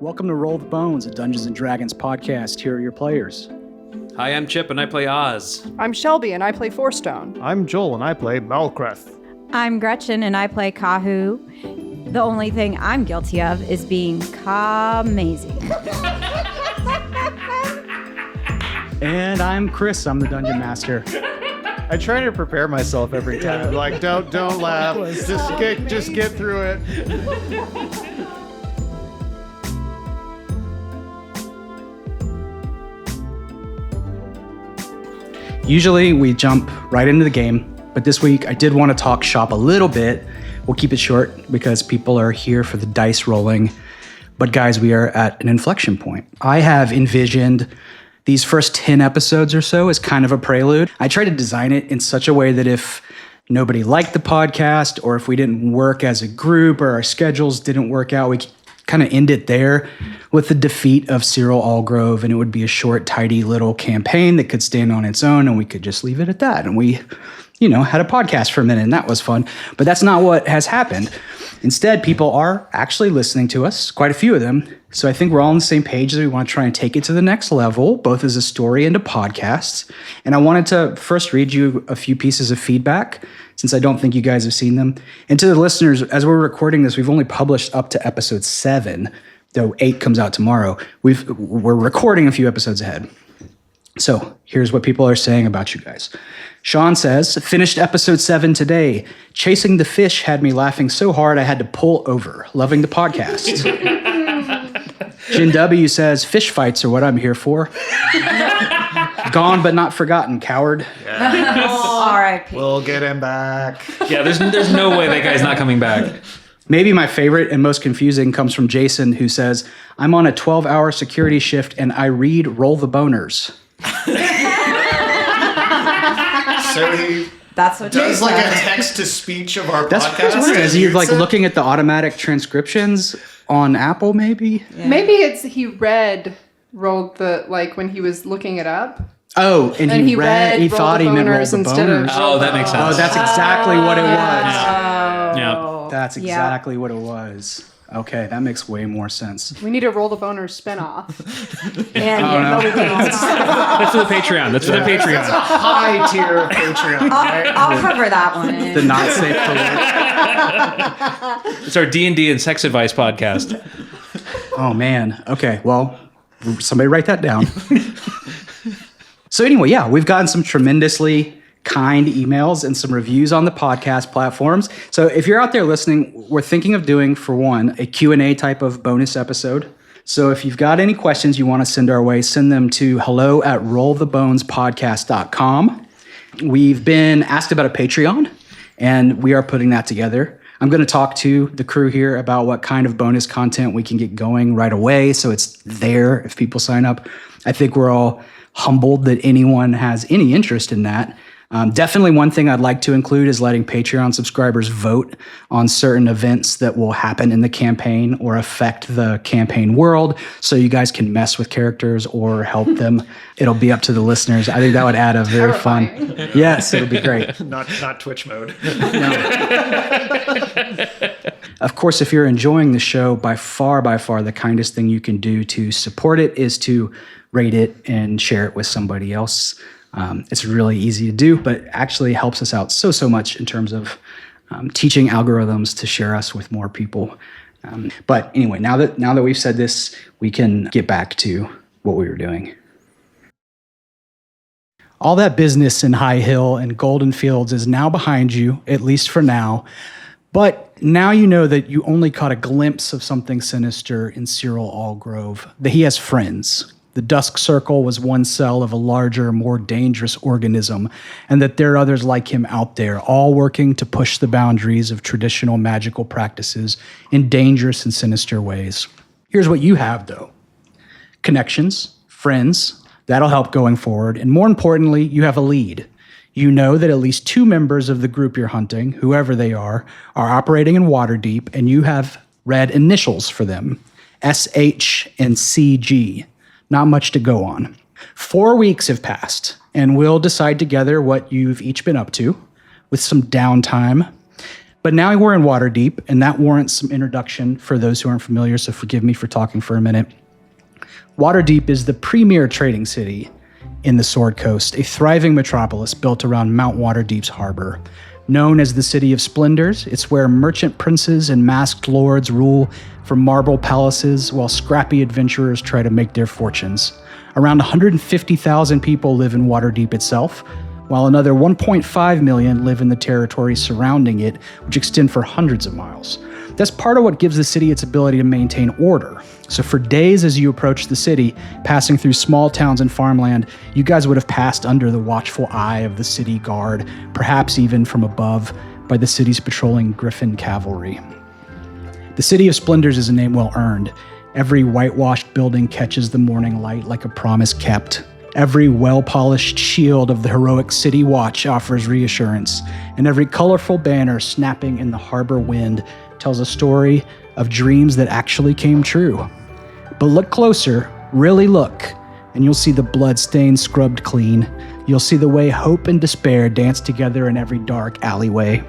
Welcome to Roll the Bones, a Dungeons & Dragons podcast. Here are your players. Hi, I'm Chip, and I play Oz. I'm Shelby, and I play Fourstone. I'm Joel, and I play Malkreth. I'm Gretchen, and I play Kahu. The only thing I'm guilty of is being Ka-mazy. And I'm Chris. I'm the Dungeon Master. I try to prepare myself every time. I'm like, don't laugh. Just get through it. Usually we jump right into the game, but this week I did want to talk shop a little bit. We'll keep it short because people are here for the dice rolling. But guys, we are at an inflection point. I have envisioned these first 10 episodes or so as kind of a prelude. I tried to design it in such a way that if nobody liked the podcast or if we didn't work as a group or our schedules didn't work out, we could kind of end it there with the defeat of Cyril Allgrove, and it would be a short, tidy little campaign that could stand on its own, and we could just leave it at that. And we, had a podcast for a minute, and that was fun. But that's not what has happened. Instead, people are actually listening to us, quite a few of them. So I think we're all on the same page as we want to try and take it to the next level, both as a story and a podcast. And I wanted to first read you a few pieces of feedback, since I don't think you guys have seen them. And to the listeners, as we're recording this, we've only published up to episode 7, though 8 comes out tomorrow. We're recording a few episodes ahead. So here's what people are saying about you guys. Sean says, finished episode 7 today. Chasing the fish had me laughing so hard I had to pull over. Loving the podcast. Jin W says, fish fights are what I'm here for. Gone but not forgotten, coward. Yeah. R.I.P. We'll get him back. Yeah, there's no way that guy's not coming back. Maybe my favorite and most confusing comes from Jason, who says, I'm on a 12-hour security shift and I read Roll the Boners. So he That's what does you like a said. text-to-speech of our That's podcast. Is he like Reads it? looking at the automatic transcriptions on Apple, maybe? Yeah. Maybe it's he rolled the, like, when he was looking it up. Oh, and he read he Roll thought the he meant Roll Boners the instead of Boners. Oh, that makes sense. Oh, that's exactly what it was. Yeah. That's exactly what it was. Okay, that makes way more sense. We need a Roll the Boners spinoff. That's for the Patreon. That's for the Patreon. High tier of Patreon. Right? I'll cover that one. The not safe for work. It's our D&D and sex advice podcast. Oh, man. Okay, well, somebody write that down. So anyway, yeah, we've gotten some tremendously kind emails and some reviews on the podcast platforms. So if you're out there listening, we're thinking of doing, for one, a Q&A type of bonus episode. So if you've got any questions you want to send our way, send them to hello@rollthebonespodcast.com. We've been asked about a Patreon, and we are putting that together. I'm going to talk to the crew here about what kind of bonus content we can get going right away, so it's there if people sign up. I think we're all humbled that anyone has any interest in that. Definitely one thing I'd like to include is letting Patreon subscribers vote on certain events that will happen in the campaign or affect the campaign world, so you guys can mess with characters or help them. It'll be up to the listeners. I think that would add a very fun... Yes, it'll be great. Not Twitch mode. Of course, if you're enjoying the show, by far, the kindest thing you can do to support it is to rate it and share it with somebody else. It's really easy to do, but actually helps us out so much in terms of teaching algorithms to share us with more people. But anyway, now that we've said this, we can get back to what we were doing. All that business in High Hill and Golden Fields is now behind you, at least for now. But now you know that you only caught a glimpse of something sinister in Cyril Allgrove, that he has friends. The Dusk Circle was one cell of a larger, more dangerous organism, and that there are others like him out there, all working to push the boundaries of traditional magical practices in dangerous and sinister ways. Here's what you have, though. Connections, friends, that'll help going forward, and more importantly, you have a lead. You know that at least 2 members of the group you're hunting, whoever they are operating in Waterdeep, and you have red initials for them, SH and CG. Not much to go on. 4 weeks have passed, and we'll decide together what you've each been up to, with some downtime. But now we're in Waterdeep, and that warrants some introduction for those who aren't familiar, so forgive me for talking for a minute. Waterdeep is the premier trading city in the Sword Coast, a thriving metropolis built around Mount Waterdeep's harbor. Known as the City of Splendors, it's where merchant princes and masked lords rule from marble palaces while scrappy adventurers try to make their fortunes. Around 150,000 people live in Waterdeep itself, while another 1.5 million live in the territories surrounding it, which extend for hundreds of miles. That's part of what gives the city its ability to maintain order. So for days as you approach the city, passing through small towns and farmland, you guys would have passed under the watchful eye of the city guard, perhaps even from above by the city's patrolling Griffin cavalry. The City of Splendors is a name well earned. Every whitewashed building catches the morning light like a promise kept. Every well-polished shield of the heroic city watch offers reassurance, and every colorful banner snapping in the harbor wind tells a story of dreams that actually came true. But look closer, really look, and you'll see the blood-stains scrubbed clean. You'll see the way hope and despair dance together in every dark alleyway.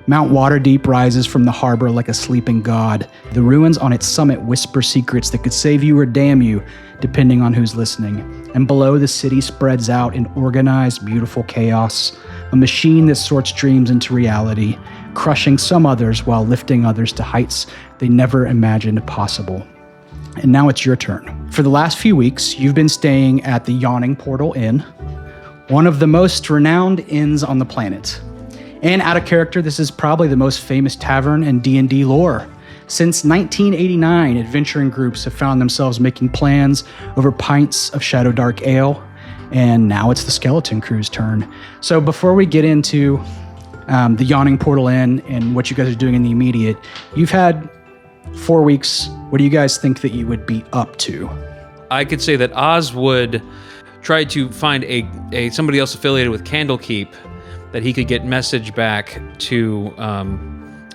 Mount Waterdeep rises from the harbor like a sleeping god. The ruins on its summit whisper secrets that could save you or damn you, depending on who's listening. And below, the city spreads out in organized, beautiful chaos, a machine that sorts dreams into reality, crushing some others while lifting others to heights they never imagined possible. And now it's your turn. For the last few weeks, you've been staying at the Yawning Portal Inn, one of the most renowned inns on the planet. And out of character, this is probably the most famous tavern in D&D lore. Since 1989, adventuring groups have found themselves making plans over pints of Shadow Dark Ale, and now it's the Skeleton Crew's turn. So before we get into the Yawning Portal Inn and what you guys are doing in the immediate, you've had 4 weeks. What do you guys think that you would be up to? I could say that Oz would try to find a somebody else affiliated with Candlekeep that he could get message back to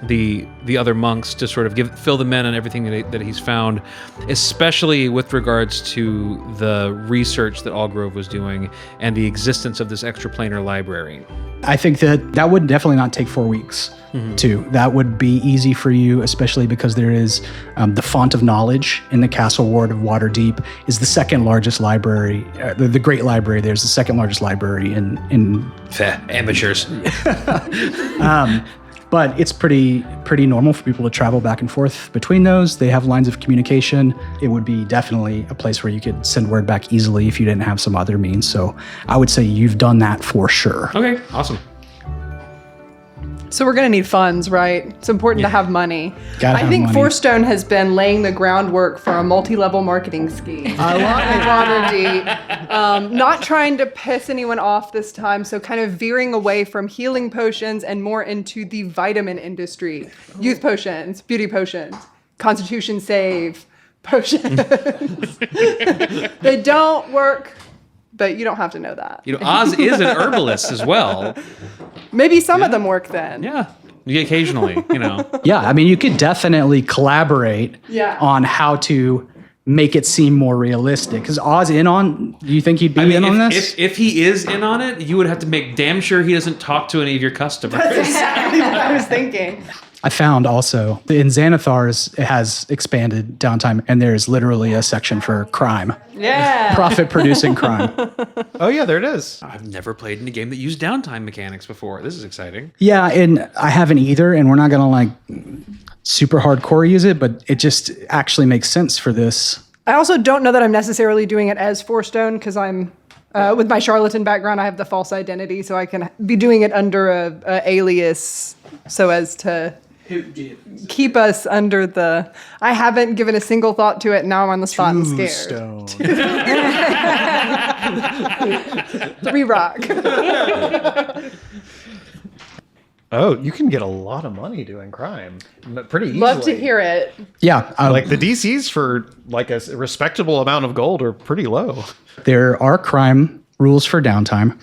the other monks to sort of fill them in on everything that he's found, especially with regards to the research that Allgrove was doing and the existence of this extraplanar library. I think that would definitely not take 4 weeks, too. That would be easy for you, especially because there is the Font of Knowledge in the Castle Ward of Waterdeep is the second largest library. The Great Library there is the second largest library in Amateurs. But it's pretty normal for people to travel back and forth between those. They have lines of communication. It would be definitely a place where you could send word back easily if you didn't have some other means. So I would say you've done that for sure. Okay, awesome. So we're going to need funds, right? It's important to have money. Gotta I have think money. Fourstone has been laying the groundwork for a multi-level marketing scheme. Waterdeep. Not trying to piss anyone off this time, so kind of veering away from healing potions and more into the vitamin industry. Youth potions, beauty potions, constitution save potions. They don't work, but you don't have to know that. You know, Oz is an herbalist as well. Maybe some of them work then. Yeah, occasionally, you know. Yeah, I mean, you could definitely collaborate on how to make it seem more realistic. Because Oz in on, do you think he'd be in on this? If he is in on it, you would have to make damn sure he doesn't talk to any of your customers. That's exactly what I was thinking. I found also in Xanathar's, it has expanded downtime, and there's literally a section for crime. Yeah. Profit-producing crime. Oh yeah, there it is. I've never played in a game that used downtime mechanics before. This is exciting. Yeah, and I haven't either, and we're not going to like super hardcore use it, but it just actually makes sense for this. I also don't know that I'm necessarily doing it as Fourstone because I'm, with my charlatan background, I have the false identity, so I can be doing it under a alias so as to keep us under the... I haven't given a single thought to it, and now I'm on the spot and scared. Stone. 3 rock. Oh, you can get a lot of money doing crime. Pretty easily. Love to hear it. Yeah, Like the DCs for like a respectable amount of gold are pretty low. there are crime rules for downtime.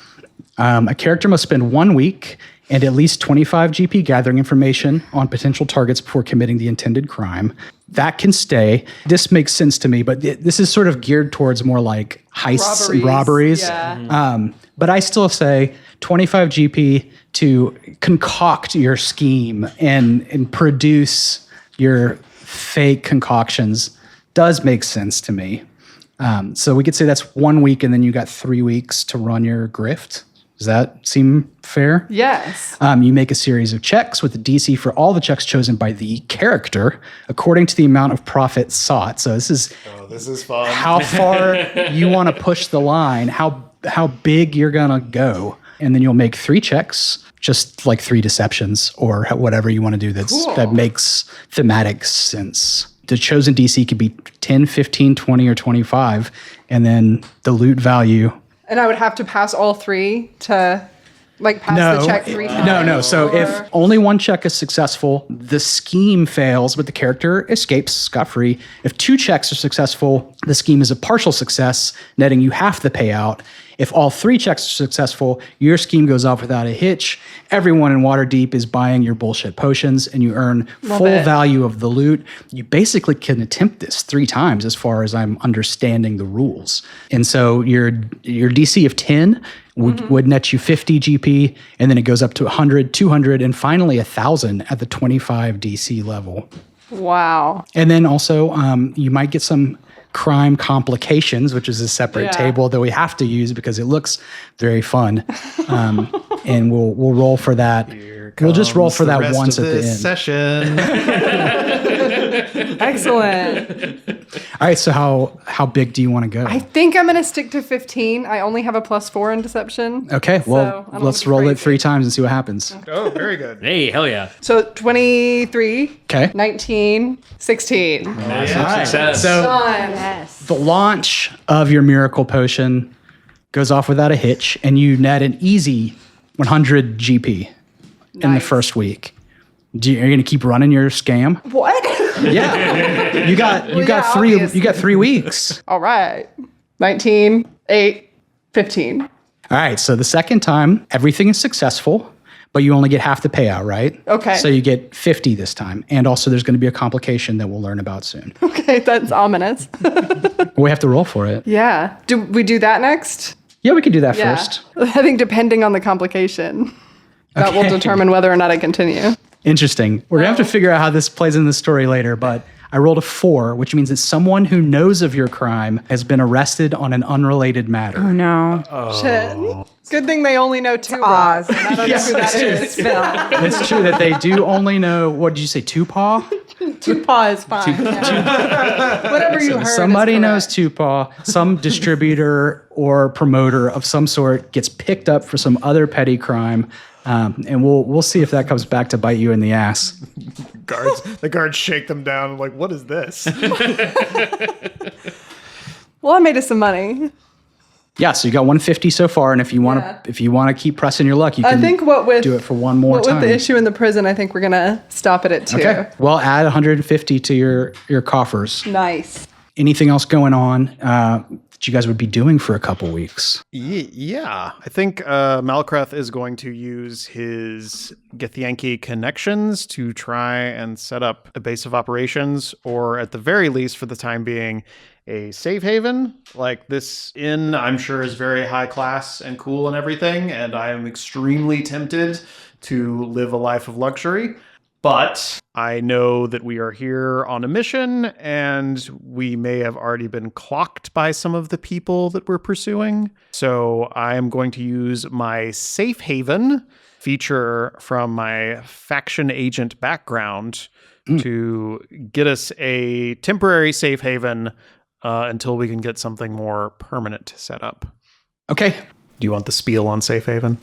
A character must spend 1 week and at least 25 GP gathering information on potential targets before committing the intended crime. That can stay. This makes sense to me, but this is sort of geared towards more like heists and robberies. Yeah. But I still say 25 GP to concoct your scheme and produce your fake concoctions does make sense to me. So we could say that's 1 week, and then you got 3 weeks to run your grift. Does that seem fair? Yes. You make a series of checks with the DC for all the checks chosen by the character according to the amount of profit sought. So this is fun. how far you want to push the line, how big you're gonna go, and then you'll make 3 checks, just like 3 deceptions or whatever you want to do that makes thematic sense. The chosen DC could be 10, 15, 20, or 25, and then the loot value. And I would have to pass all 3 to pass the check 3 times. No. So if only 1 check is successful, the scheme fails, but the character escapes scot-free. If 2 checks are successful, the scheme is a partial success, netting you half the payout. If all 3 checks are successful, your scheme goes off without a hitch. Everyone in Waterdeep is buying your bullshit potions, and you earn full value of the loot. You basically can attempt this 3 times, as far as I'm understanding the rules. And so your DC of 10 would net you 50 GP, and then it goes up to 100, 200, and finally 1,000 at the 25 DC level. Wow. And then also, you might get some crime complications, which is a separate table that we have to use because it looks very fun. And we'll roll for that. We'll just roll for that once at the end. Session. Excellent. All right, so how big do you want to go? I think I'm going to stick to 15. I only have a +4 in deception. Okay, well, so let's roll it 3 times and see what happens. Oh, very good. Hey, hell yeah. So 23, Okay. 19, 16. Success. So Yes. the launch of your miracle potion goes off without a hitch, and you net an easy 100 GP in the first week. Are you going to keep running your scam? What? Yeah. You got yeah, 3 obviously. you got 3 weeks. All right. 19, 8, 15. All right, so the second time everything is successful, but you only get half the payout, right? Okay. So you get 50 this time. And also there's going to be a complication that we'll learn about soon. Okay, that's ominous. We have to roll for it. Yeah. Do we do that next? Yeah, we can do that first. I think depending on the complication, that will determine whether or not I continue. Interesting. We're going to have to figure out how this plays in the story later, but I rolled a 4, which means that someone who knows of your crime has been arrested on an unrelated matter. Oh no. Shit. Good thing they only know 2 Oz. I don't know who that is. It's true that they do only know, what did you say, Two-Paw? 2 paw is fine. Yeah. Whatever you heard. Somebody is knows correct. Two-Paw, some distributor or promoter of some sort gets picked up for some other petty crime, and we'll see if that comes back to bite you in the ass. The guards shake them down. Like, what is this? Well, I made us some money. Yeah, so you got 150 so far, and if you want to keep pressing your luck, you can I think what with do it for one more time. With the issue in the prison, I think we're gonna stop it at 2. Okay. Well, add 150 to your coffers. Nice. Anything else going on that you guys would be doing for a couple weeks? Yeah. I think Malkreth is going to use his Githyanki connections to try and set up a base of operations, or at the very least, for the time being, a safe haven. Like, this inn, I'm sure, is very high class and cool and everything, and I am extremely tempted to live a life of luxury. But I know that we are here on a mission, and we may have already been clocked by some of the people that we're pursuing. So I am going to use my safe haven feature from my faction agent background to get us a temporary safe haven until we can get something more permanent set up. Okay. Do you want the spiel on safe haven?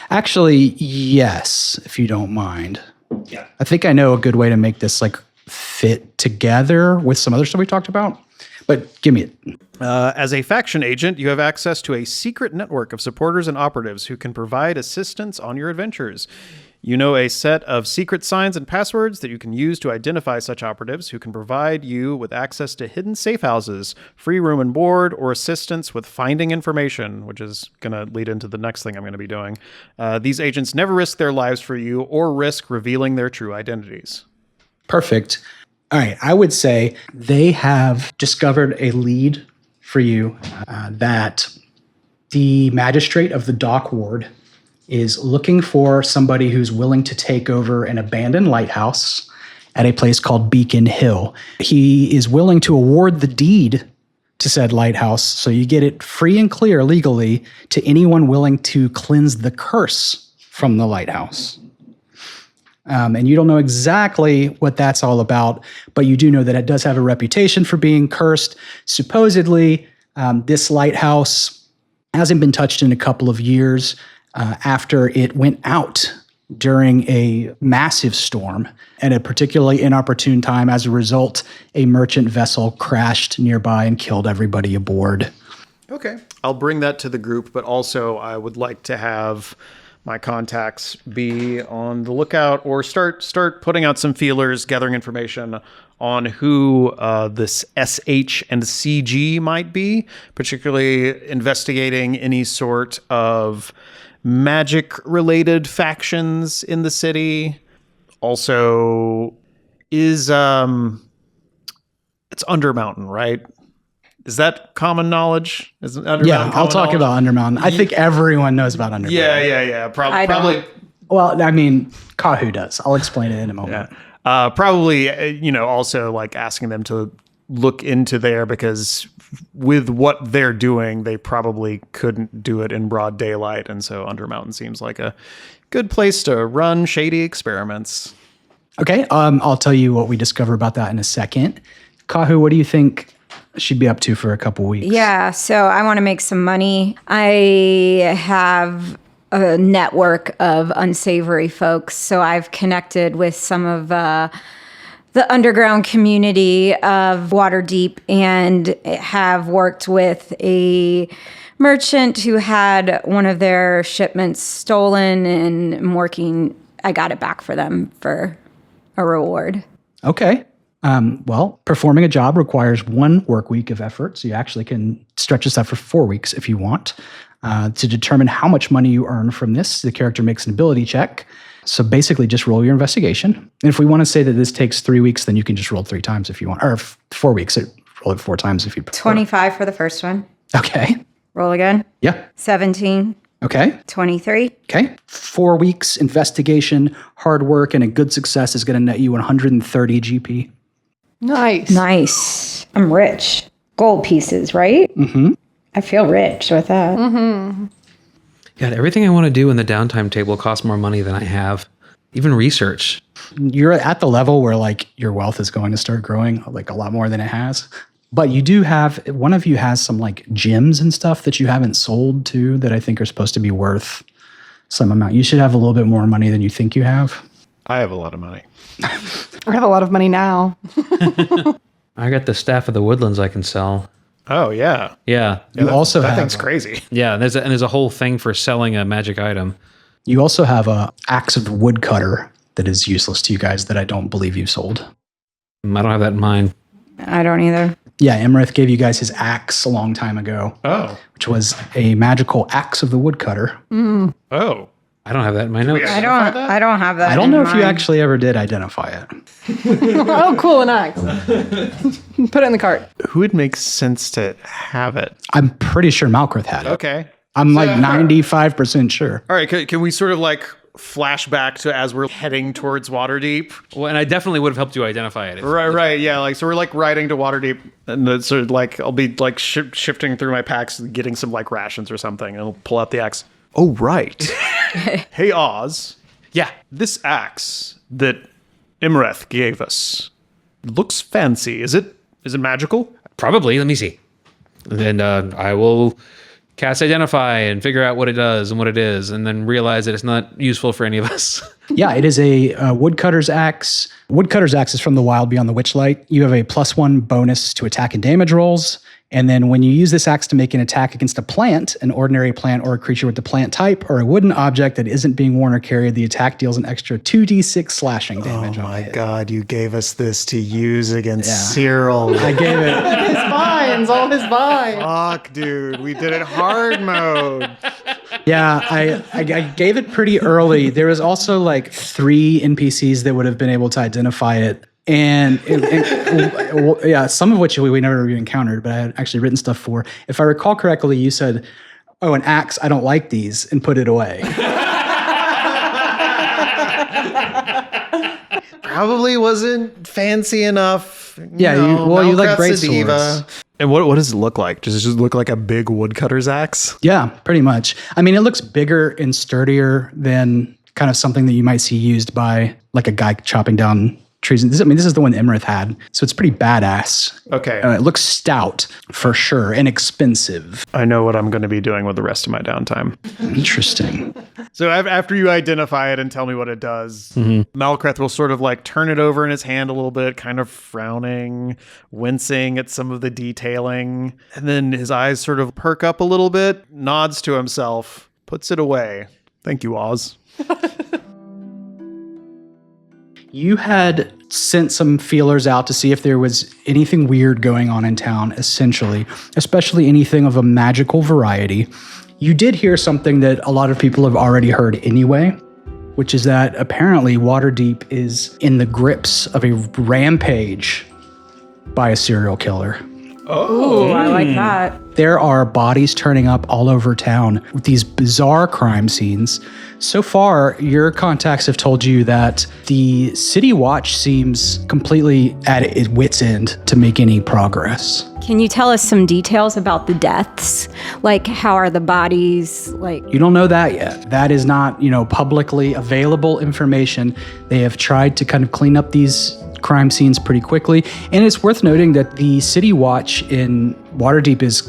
Actually, yes, if you don't mind. Yeah. I think I know a good way to make this fit together with some other stuff we talked about. But give me it. As a faction agent, you have access to a secret network of supporters and operatives who can provide assistance on your adventures. You know a set of secret signs and passwords that you can use to identify such operatives who can provide you with access to hidden safe houses, free room and board, or assistance with finding information, which is going to lead into the next thing I'm going to be doing. These agents never risk their lives for you or risk revealing their true identities. Perfect. All right. I would say they have discovered a lead for you that the magistrate of the dock ward is looking for somebody who's willing to take over an abandoned lighthouse at a place called Beacon Hill. He is willing to award the deed to said lighthouse, so you get it free and clear legally to anyone willing to cleanse the curse from the lighthouse. And you don't know exactly what that's all about, but you do know that it does have a reputation for being cursed. Supposedly, this lighthouse hasn't been touched in a couple of years after it went out during a massive storm at a particularly inopportune time. As a result, a merchant vessel crashed nearby and killed everybody aboard. Okay. I'll bring that to the group, but also I would like to have my contacts be on the lookout or start putting out some feelers, gathering information on who this SH and CG might be, particularly investigating any sort of magic-related factions in the city. Also, it's Undermountain, right? Is that common knowledge? Is Undermountain I'll talk about Undermountain. I think everyone knows about Undermountain. Yeah. Probably. Well, I mean, Kahu does. I'll explain it in a moment. Yeah. Probably, also like asking them to look into there, because with what they're doing, they probably couldn't do it in broad daylight. And so Undermountain seems like a good place to run shady experiments. Okay. I'll tell you what we discover about that in a second. Kahu, what do you think she'd be up to for a couple weeks? Yeah, so I want to make some money. I have a network of unsavory folks, so I've connected with some of the underground community of Waterdeep and have worked with a merchant who had one of their shipments stolen, and I got it back for them for a reward. Okay. Well, performing a job requires 1 work week of effort, so you actually can stretch this out for 4 weeks if you want. To determine how much money you earn from this, the character makes an ability check. So basically just roll your investigation. And if we want to say that this takes 3 weeks, then you can just roll 3 times if you want, or 4 weeks, roll it 4 times if you prefer. 25 for the first one. Okay. Roll again. Yeah. 17. Okay. 23. Okay. 4 weeks investigation, hard work, and a good success is going to net you 130 GP. Nice. I'm rich. Gold pieces, right? Mm-hmm. I feel rich with that. Mm-hmm. God, everything I want to do in the downtime table costs more money than I have. Even research. You're at the level where like your wealth is going to start growing like a lot more than it has. But you do have, one of you has some like gems and stuff that you haven't sold to that I think are supposed to be worth some amount. You should have a little bit more money than you think you have. I have a lot of money. I have a lot of money now. I got the Staff of the Woodlands I can sell. Oh, yeah. Yeah. You also that have thing's crazy. Yeah, there's a whole thing for selling a magic item. You also have a axe of the woodcutter that is useless to you guys that I don't believe you sold. I don't have that in mind. I don't either. Yeah, Emmerith gave you guys his axe a long time ago. Oh. Which was a magical axe of the woodcutter. Oh. I don't have that in my notes. I don't have that. I don't know if you mind. actually ever did identify it. Oh, cool, an axe. Put it in the cart. Who would make sense to have it? I'm pretty sure Malkrith had it. Okay. I'm like 95% sure. All right. Can we sort of like flash back to as we're heading towards Waterdeep? Well, and I definitely would have helped you identify it. Right. Yeah. Like, so we're like riding to Waterdeep, and it's sort of like I'll be like shifting through my packs and getting some like rations or something, and I'll pull out the axe. Oh, right. Hey, Oz. Yeah. This axe that Imreth gave us looks fancy. Is it magical? Probably. Let me see. And I will cast identify and figure out what it does and what it is, and then realize that it's not useful for any of us. Yeah, it is a woodcutter's axe. Woodcutter's axe is from the Wild Beyond the Witchlight. You have a +1 bonus to attack and damage rolls. And then when you use this axe to make an attack against a plant, an ordinary plant or a creature with the plant type, or a wooden object that isn't being worn or carried, the attack deals an extra 2d6 slashing damage. Oh my god, you gave us this to use against Cyril. I gave it. His vines, all his vines. Fuck, dude. We did it hard mode. Yeah, I gave it pretty early. There was also like 3 NPCs that would have been able to identify it. And yeah, some of which we never even encountered, but I had actually written stuff for. If I recall correctly, you said, "Oh, an axe, I don't like these," and put it away. Probably wasn't fancy enough. Yeah, you like great swords. And what does it look like? Does it just look like a big woodcutter's axe? Yeah, pretty much. I mean, it looks bigger and sturdier than kind of something that you might see used by like a guy chopping down trees. This is the one Emmerith had, so it's pretty badass. Okay. It looks stout for sure and expensive. I know what I'm going to be doing with the rest of my downtime. Interesting. So after you identify it and tell me what it does, Malkreth will sort of like turn it over in his hand a little bit, kind of frowning, wincing at some of the detailing. And then his eyes sort of perk up a little bit, nods to himself, puts it away. Thank you, Oz. You had sent some feelers out to see if there was anything weird going on in town, essentially, especially anything of a magical variety. You did hear something that a lot of people have already heard anyway, which is that apparently Waterdeep is in the grips of a rampage by a serial killer. Ooh, I like that. There are bodies turning up all over town with these bizarre crime scenes. So far, your contacts have told you that the City Watch seems completely at its wit's end to make any progress. Can you tell us some details about the deaths? Like, how are the bodies, like... You don't know that yet. That is not, publicly available information. They have tried to kind of clean up these crime scenes pretty quickly. And it's worth noting that the City Watch in Waterdeep is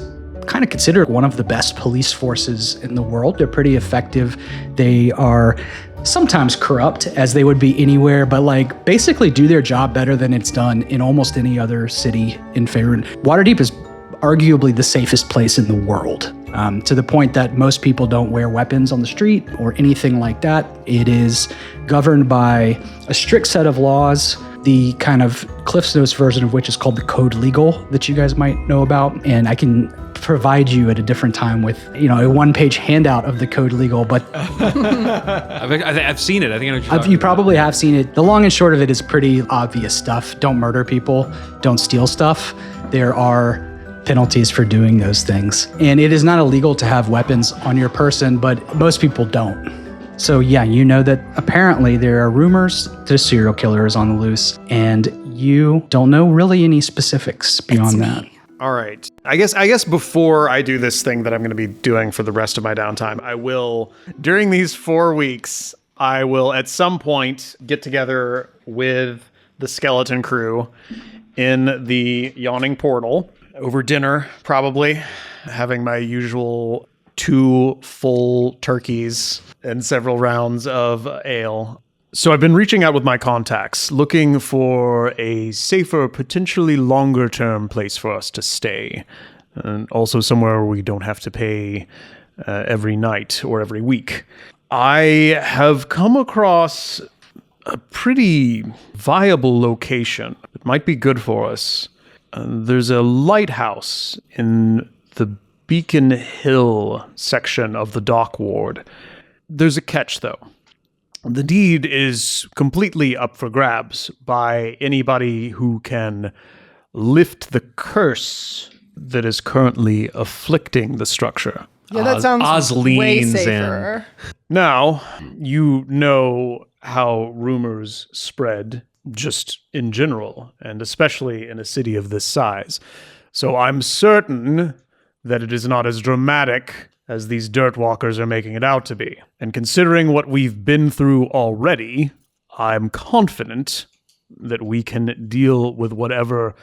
kind of considered one of the best police forces in the world. They're pretty effective. They are sometimes corrupt, as they would be anywhere, but like basically do their job better than it's done in almost any other city in Faerun. Waterdeep is arguably the safest place in the world, to the point that most people don't wear weapons on the street or anything like that. It is governed by a strict set of laws, the kind of Cliff's Notes version of which is called the Code Legal that you guys might know about. And I can provide you at a different time with, a one-page handout of the Code Legal, but I've seen it. I think I know what you're talking you about. probably have seen it. The long and short of it is pretty obvious stuff. Don't murder people. Don't steal stuff. There are penalties for doing those things. And it is not illegal to have weapons on your person, but most people don't. So yeah, you know that apparently there are rumors that a serial killer is on the loose, and you don't know really any specifics beyond that. All right. I guess before I do this thing that I'm going to be doing for the rest of my downtime, I will, during these 4 weeks, I will at some point get together with the skeleton crew in the Yawning Portal over dinner, probably, having my usual 2 full turkeys and several rounds of ale. So I've been reaching out with my contacts, looking for a safer, potentially longer-term place for us to stay. And also somewhere where we don't have to pay every night or every week. I have come across a pretty viable location that might be good for us. There's a lighthouse in the Beacon Hill section of the Dock Ward. There's a catch, though. The deed is completely up for grabs by anybody who can lift the curse that is currently afflicting the structure. Yeah, that sounds Oz way leans safer. Now, you know how rumors spread just in general, and especially in a city of this size. So I'm certain that it is not as dramatic as these dirt walkers are making it out to be. And considering what we've been through already, I'm confident that we can deal with whatever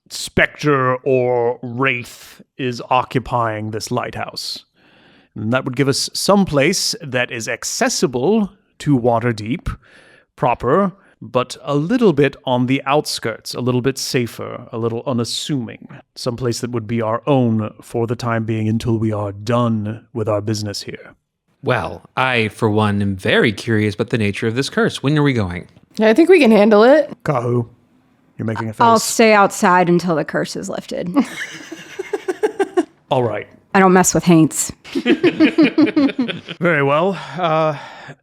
specter or wraith is occupying this lighthouse. And that would give us some place that is accessible to Waterdeep proper, but a little bit on the outskirts, a little bit safer, a little unassuming. Some place that would be our own for the time being until we are done with our business here. Well, I, for one, am very curious about the nature of this curse. When are we going? Yeah, I think we can handle it. Kahu, you're making a face. I'll stay outside until the curse is lifted. All right. I don't mess with haints. Very well.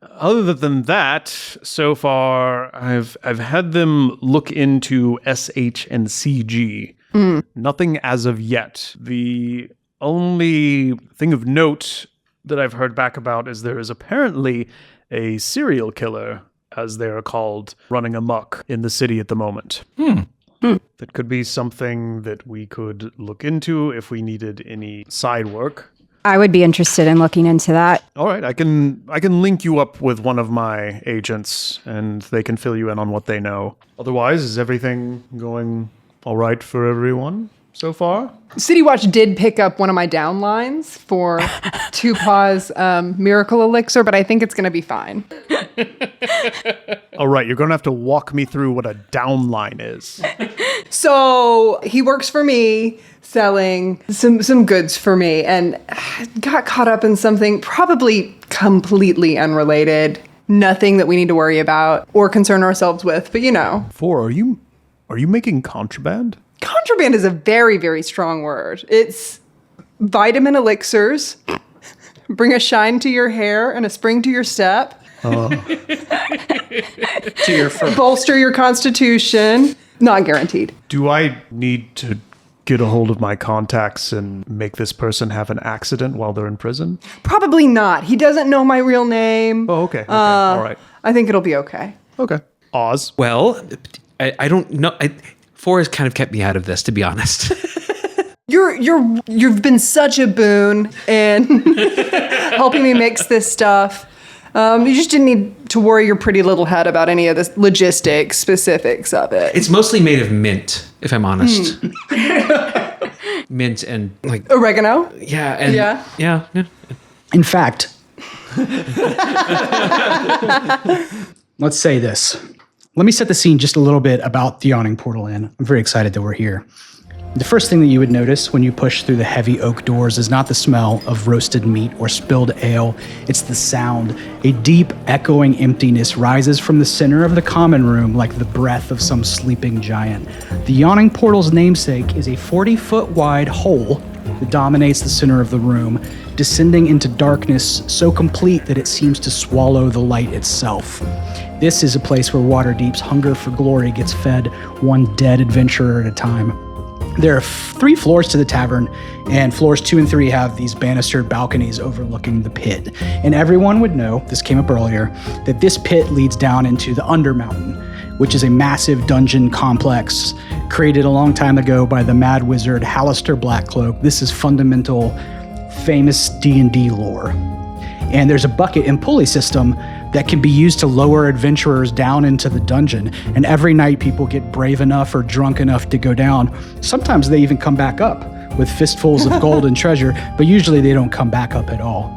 Other than that, so far I've had them look into SH and CG. Nothing as of yet. The only thing of note that I've heard back about is there is apparently a serial killer, as they are called, running amok in the city at the moment. That could be something that we could look into if we needed any side work. I would be interested in looking into that. All right, I can link you up with one of my agents, and they can fill you in on what they know. Otherwise, is everything going all right for everyone so far? City Watch did pick up one of my downlines for Two Paws Miracle Elixir, but I think it's going to be fine. All right, you're going to have to walk me through what a downline is. So he works for me, selling some goods for me, and got caught up in something probably completely unrelated. Nothing that we need to worry about or concern ourselves with, but you know. Are you making contraband? Contraband is a very, very strong word. It's vitamin elixirs. Bring a shine to your hair and a spring to your step. To your fur. Bolster your constitution. Not guaranteed. Do I need to get a hold of my contacts and make this person have an accident while they're in prison? Probably not. He doesn't know my real name. Oh, okay. All right. I think it'll be okay. Okay. Oz. Well, I don't know. Four has kind of kept me out of this, to be honest. You've been such a boon in helping me mix this stuff. You just didn't need to worry your pretty little head about any of the logistics, specifics of it. It's mostly made of mint, if I'm honest. Mint and like Oregano? yeah, and yeah. In fact, let's say this. Let me set the scene just a little bit about the Yawning Portal Inn. I'm very excited that we're here. The first thing that you would notice when you push through the heavy oak doors is not the smell of roasted meat or spilled ale, it's the sound. A deep, echoing emptiness rises from the center of the common room like the breath of some sleeping giant. The Yawning Portal's namesake is a 40-foot wide hole that dominates the center of the room, descending into darkness so complete that it seems to swallow the light itself. This is a place where Waterdeep's hunger for glory gets fed one dead adventurer at a time. There are 3 floors to the tavern, and floors 2 and 3 have these banistered balconies overlooking the pit. And everyone would know, this came up earlier, that this pit leads down into the Undermountain, which is a massive dungeon complex created a long time ago by the mad wizard Hallister Blackcloak. This is fundamental, famous D&D lore. And there's a bucket and pulley system that can be used to lower adventurers down into the dungeon. And every night people get brave enough or drunk enough to go down. Sometimes they even come back up with fistfuls of gold and treasure, but usually they don't come back up at all.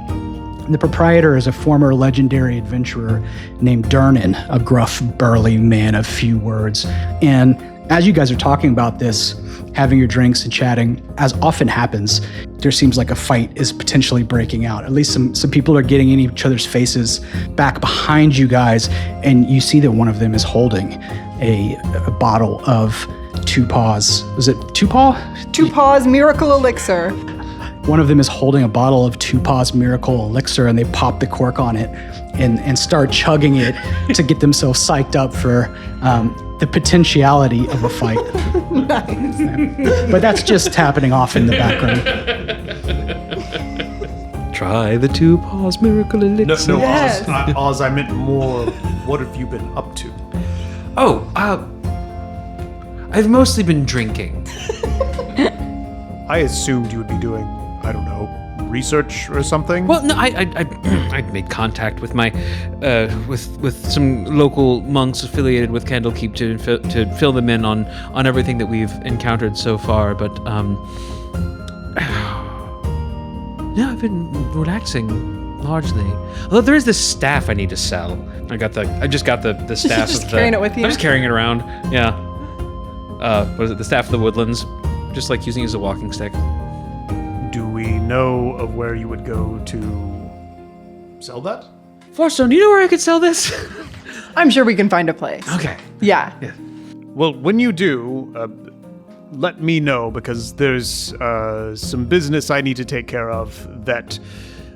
And the proprietor is a former legendary adventurer named Durnan, a gruff, burly man of few words. And as you guys are talking about this, having your drinks and chatting, as often happens, there seems like a fight is potentially breaking out. At least some people are getting in each other's faces back behind you guys, and you see that one of them is holding a bottle of Two Paws. Was it Two Paw? Two Paws Miracle Elixir. One of them is holding a bottle of Two Paws Miracle Elixir, and they pop the cork on it and start chugging it to get themselves psyched up for the potentiality of a fight. Nice. But that's just happening off in the background. Try the Two Paws Miracle Elixir. No, Yes. Oz, I meant more, what have you been up to? Oh, I've mostly been drinking. I assumed you would be doing, I don't know, research or something? Well, no, I made contact with my with some local monks affiliated with Candlekeep to fill them in on everything that we've encountered so far. But Yeah, I've been relaxing largely. Although there is this staff I need to sell. I just got the staff. Just carrying it with you? I'm just carrying it around. Yeah. What is it? The staff of the woodlands. Just like using it as a walking stick. Do we know of where you would go to sell that? Forstone, do you know where I could sell this? I'm sure we can find a place. Okay. Yeah. Well, when you do, let me know, because there's some business I need to take care of that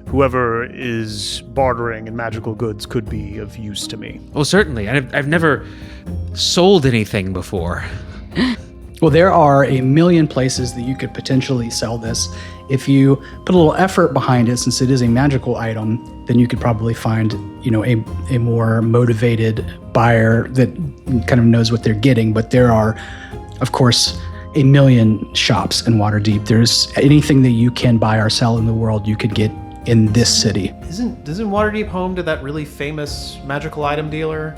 whoever is bartering in magical goods could be of use to me. Well, certainly. I've never sold anything before. Well, there are a million places that you could potentially sell this. If you put a little effort behind it, since it is a magical item, then you could probably find, a more motivated buyer that kind of knows what they're getting. But there are, of course, a million shops in Waterdeep. There's anything that you can buy or sell in the world you could get in this city. Isn't Waterdeep home to that really famous magical item dealer?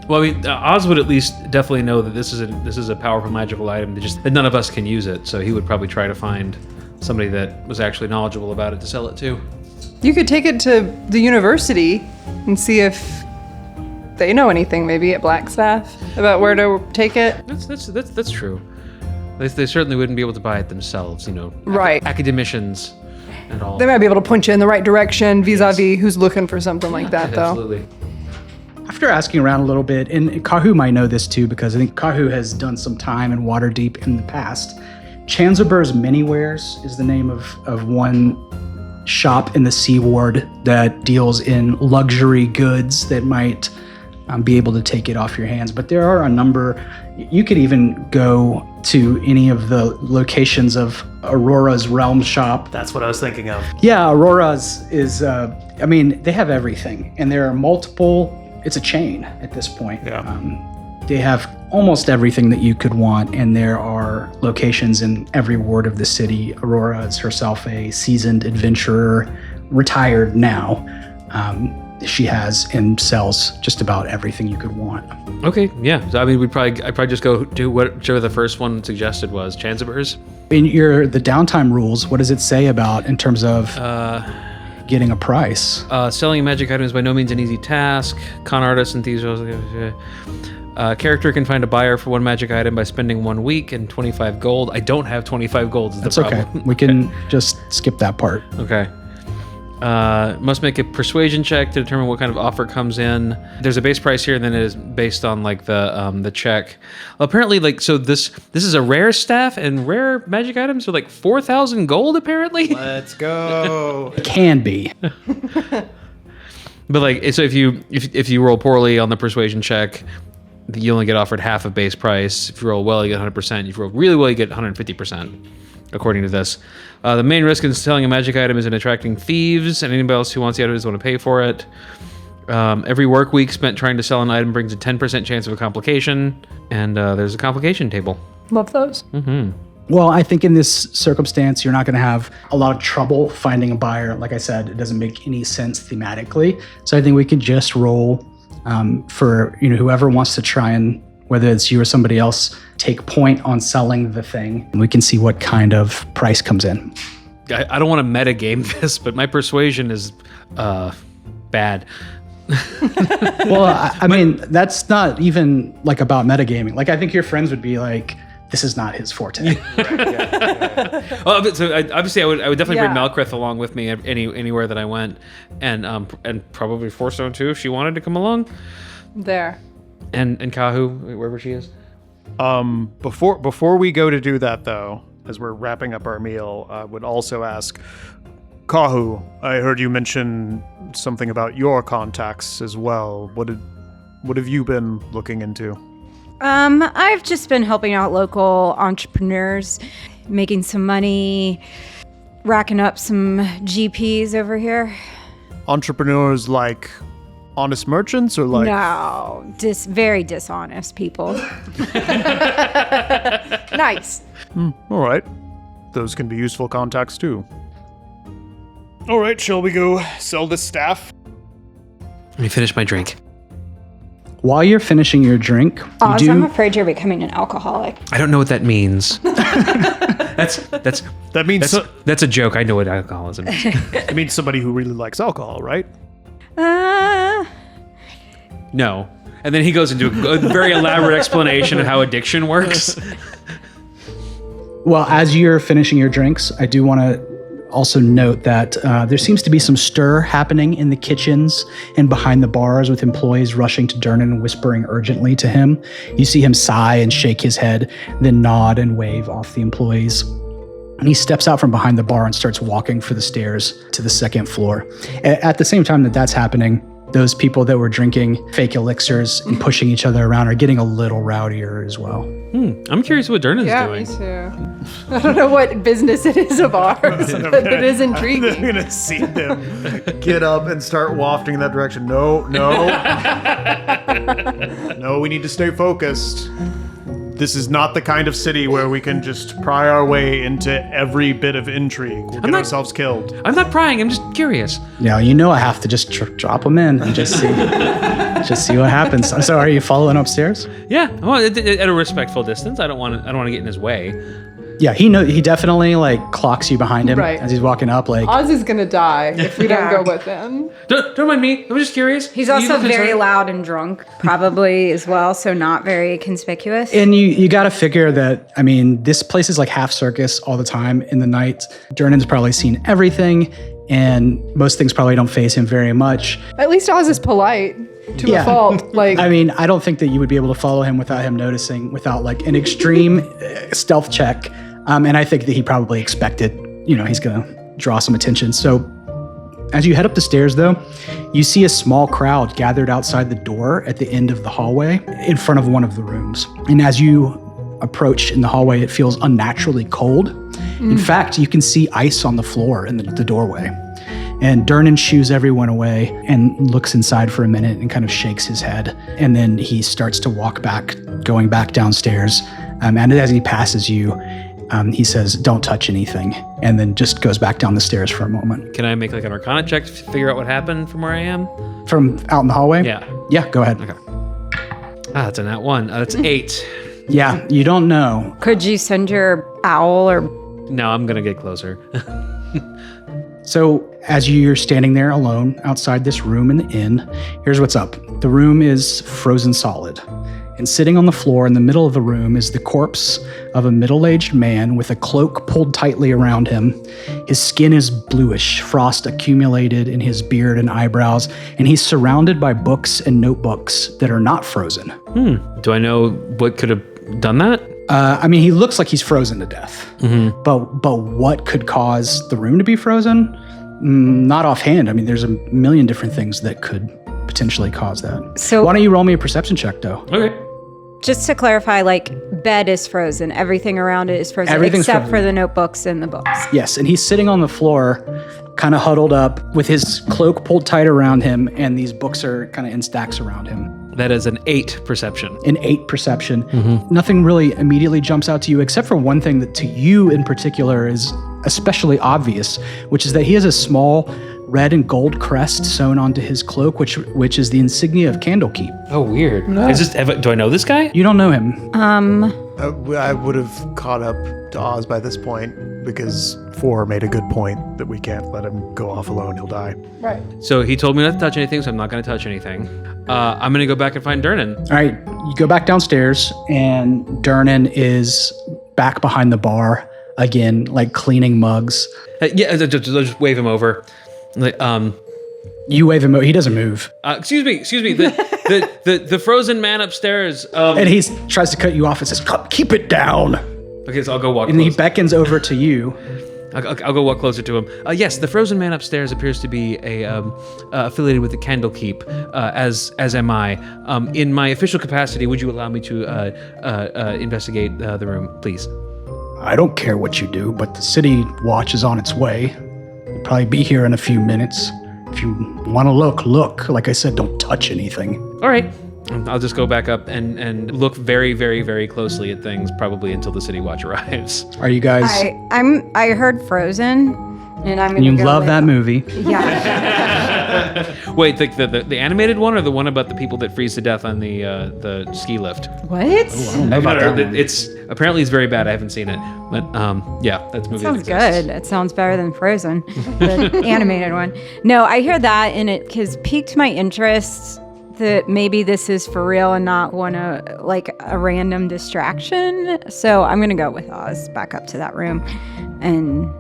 Well, I mean, Oz would at least definitely know that this is a powerful magical item. That none of us can use it, so he would probably try to find somebody that was actually knowledgeable about it to sell it to. You could take it to the university and see if they know anything, maybe at Blackstaff, about where to take it. That's true. They certainly wouldn't be able to buy it themselves, Right. Academicians and all. They might be able to point you in the right direction vis-a-vis who's looking for something like that, though. Absolutely. After asking around a little bit, and Kahu might know this too, because I think Kahu has done some time in Waterdeep in the past. Chanzelber's Manywares is the name of one shop in the Sea Ward that deals in luxury goods that might be able to take it off your hands. But there are a number. You could even go to any of the locations of Aurora's Realm Shop. That's what I was thinking of. Yeah, Aurora's is, they have everything. And there are multiple, it's a chain at this point. Yeah. They have almost everything that you could want, and there are locations in every ward of the city. Aurora is herself a seasoned adventurer, retired now. She has and sells just about everything you could want. Okay, yeah. So, I mean, I'd probably just go do whichever the first one suggested was. Chanzelber's? In the downtime rules, what does it say about in terms of getting a price? Selling a magic item is by no means an easy task. Con artists and thieves. Character can find a buyer for one magic item by spending 1 week and 25 gold. I don't have 25 gold. Is the problem. Okay. We can just skip that part. Okay. Must make a persuasion check to determine what kind of offer comes in. There's a base price here, and then it is based on like the check. Apparently, so this is a rare staff, and rare magic items are like 4,000 gold. Apparently. Let's go. It can be. But so if you roll poorly on the persuasion check, you only get offered half of base price. If you roll well, you get 100%. If you roll really well, you get 150%, according to this. The main risk in selling a magic item is in attracting thieves and anybody else who wants the item doesn't want to pay for it. Every work week spent trying to sell an item brings a 10% chance of a complication, and there's a complication table. Love those. Well, I think in this circumstance, you're not going to have a lot of trouble finding a buyer. Like I said, it doesn't make any sense thematically. So I think we can just roll for whoever wants to try and, whether it's you or somebody else, take point on selling the thing. And we can see what kind of price comes in. I don't want to metagame this, but my persuasion is bad. Well, I mean, that's not even about metagaming. I think your friends would be like, this is not his forte. Well, so obviously, I would definitely bring Yeah. Malkrith along with me anywhere that I went, and probably Forstone too if she wanted to come along, There. and Kahu wherever she is. Before we go to do that, though, as we're wrapping up our meal, I would also ask, Kahu, I heard you mention something about your contacts as well. What have you been looking into? I've just been helping out local entrepreneurs, making some money, racking up some GPs over here. Entrepreneurs like honest merchants or like... No, very dishonest people. Nice. All right. Those can be useful contacts too. All right, shall we go sell this staff? Let me finish my drink. While you're finishing your drink, you Oz, do. I'm afraid you're becoming an alcoholic. I don't know what that means. That's That means that's a joke. I know what alcoholism is. it means somebody who really likes alcohol, right? No. And then he goes into a very elaborate explanation of how addiction works. Well, as you're finishing your drinks, I do want to also note that there seems to be some stir happening in the kitchens and behind the bars with employees rushing to Durnan and whispering urgently to him. You see him sigh and shake his head, then nod and wave off the employees. And he steps out from behind the bar and starts walking for the stairs to the second floor. At the same time that that's happening, those people that were drinking fake elixirs and pushing each other around are getting a little rowdier as well. I'm curious what Durnan's Yeah, doing. me too. I don't know what business it is of ours, but it is I'm intriguing. gonna see them get up and start wafting in that direction. No. No, we need to stay focused. This is not the kind of city where we can just pry our way into every bit of intrigue. We'll get ourselves killed. I'm not prying. I'm just curious. Now, you know I have to just drop them in and just see what happens. So are you following upstairs? Yeah. Well, at a respectful distance. I don't want to get in his way. Yeah, he definitely like clocks you behind him Right. as he's walking up. Like, Oz is gonna die if we don't Yeah. go with him. Don't mind me. I was just curious. He's You also look very concerned. loud and drunk, probably as well, so not very conspicuous. and you got to figure that, I mean, this place is like half circus all the time in the night. Durnan's probably seen everything, and most things probably don't faze him very much. At least Oz is polite to Yeah. a fault. Like, I mean, I don't think that you would be able to follow him without him noticing, without like an extreme stealth check. And I think that he probably expected, he's going to draw some attention. So as you head up the stairs, though, you see a small crowd gathered outside the door at the end of the hallway in front of one of the rooms. And as you approach in the hallway, it feels unnaturally cold. In fact, you can see ice on the floor in the doorway. And Durnan shoos everyone away and looks inside for a minute and kind of shakes his head. And then he starts to walk back, going back downstairs. And as he passes you, he says, "Don't touch anything," and then just goes back down the stairs for a moment. Can I make like an Arcana check to figure out what happened from where I am? From out in the hallway? Yeah. Yeah, go ahead. Okay. That's a nat 1. That's 8. Yeah, you don't know. Could you send your owl or... No, I'm gonna get closer. So as you're standing there alone outside this room in the inn, here's what's up. The room is frozen solid. And sitting on the floor in the middle of the room is the corpse of a middle-aged man with a cloak pulled tightly around him. His skin is bluish, frost accumulated in his beard and eyebrows, and he's surrounded by books and notebooks that are not frozen. Do I know what could have done that? I mean, he looks like he's frozen to death. But what could cause the room to be frozen? Not offhand. I mean, there's a million different things that could potentially cause that. So- why don't you roll me a perception check, though? Okay. Just to clarify, like, bed is frozen. Everything around it is frozen, Everything's except frozen. for the notebooks and the books. Yes, and he's sitting on the floor, kind of huddled up, with his cloak pulled tight around him, and these books are kind of in stacks around him. That is an 8 perception. An 8 perception. Nothing really immediately jumps out to you, except for one thing that to you in particular is especially obvious, which is that he has a small red and gold crest sewn onto his cloak, which is the insignia of Candlekeep. Oh, weird. Do I know this guy? You don't know him. I would have caught up to Oz by this point because 4 made a good point that we can't let him go off alone. He'll die. right. So he told me not to touch anything, so I'm not going to touch anything. I'm going to go back and find Durnan. All right, you go back downstairs, and Durnan is back behind the bar again, like cleaning mugs. Yeah, just wave him over. Like, You wave him. He doesn't move, excuse me. The frozen man upstairs. and he tries to cut you off and says, "Keep it down." Okay, so I'll go walk. And he closer. beckons over to you. I'll go walk closer to him. Yes, the frozen man upstairs appears to be affiliated with the Candlekeep, as am I. In my official capacity, would you allow me to investigate the room, please? I don't care what you do, but the city watch is on its way. You'll probably be here in a few minutes. If you want to look. Like I said, don't touch anything. All right. I'll just go back up and look very, very, very closely at things, probably until the city watch arrives. Are you guys? I heard Frozen, and I'm gonna You go love with- that movie. Yeah. Wait, the animated one or the one about the people that freeze to death on the ski lift? What? I don't know about that one. It's apparently it's very bad. I haven't seen it, but yeah, that's a movie. Sounds that exists. good. It sounds better than Frozen, the animated one. No, I hear that, and it has piqued my interest that maybe this is for real and not a random distraction. So I'm gonna go with Oz back up to that room and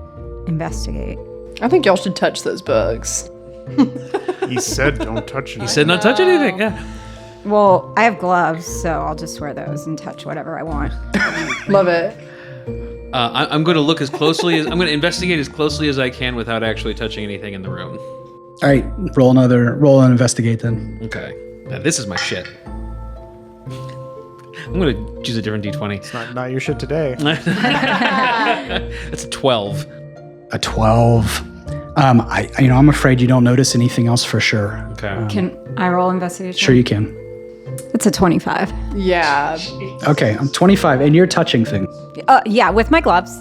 investigate. I think y'all should touch those bugs. He said don't touch it. He said not touch anything. Yeah. Well, I have gloves, so I'll just wear those and touch whatever I want. Love it. I'm going to look as closely as I'm going to investigate as closely as I can without actually touching anything in the room. All right, roll and investigate then. Okay. Now this is my shit. I'm going to choose a different D20. It's not your shit today. That's a 12. A 12. I'm afraid you don't notice anything else for sure. Okay. Can I roll investigation? Sure you can. It's a 25. Yeah. Okay, I'm 25, and you're touching things. Yeah, with my gloves.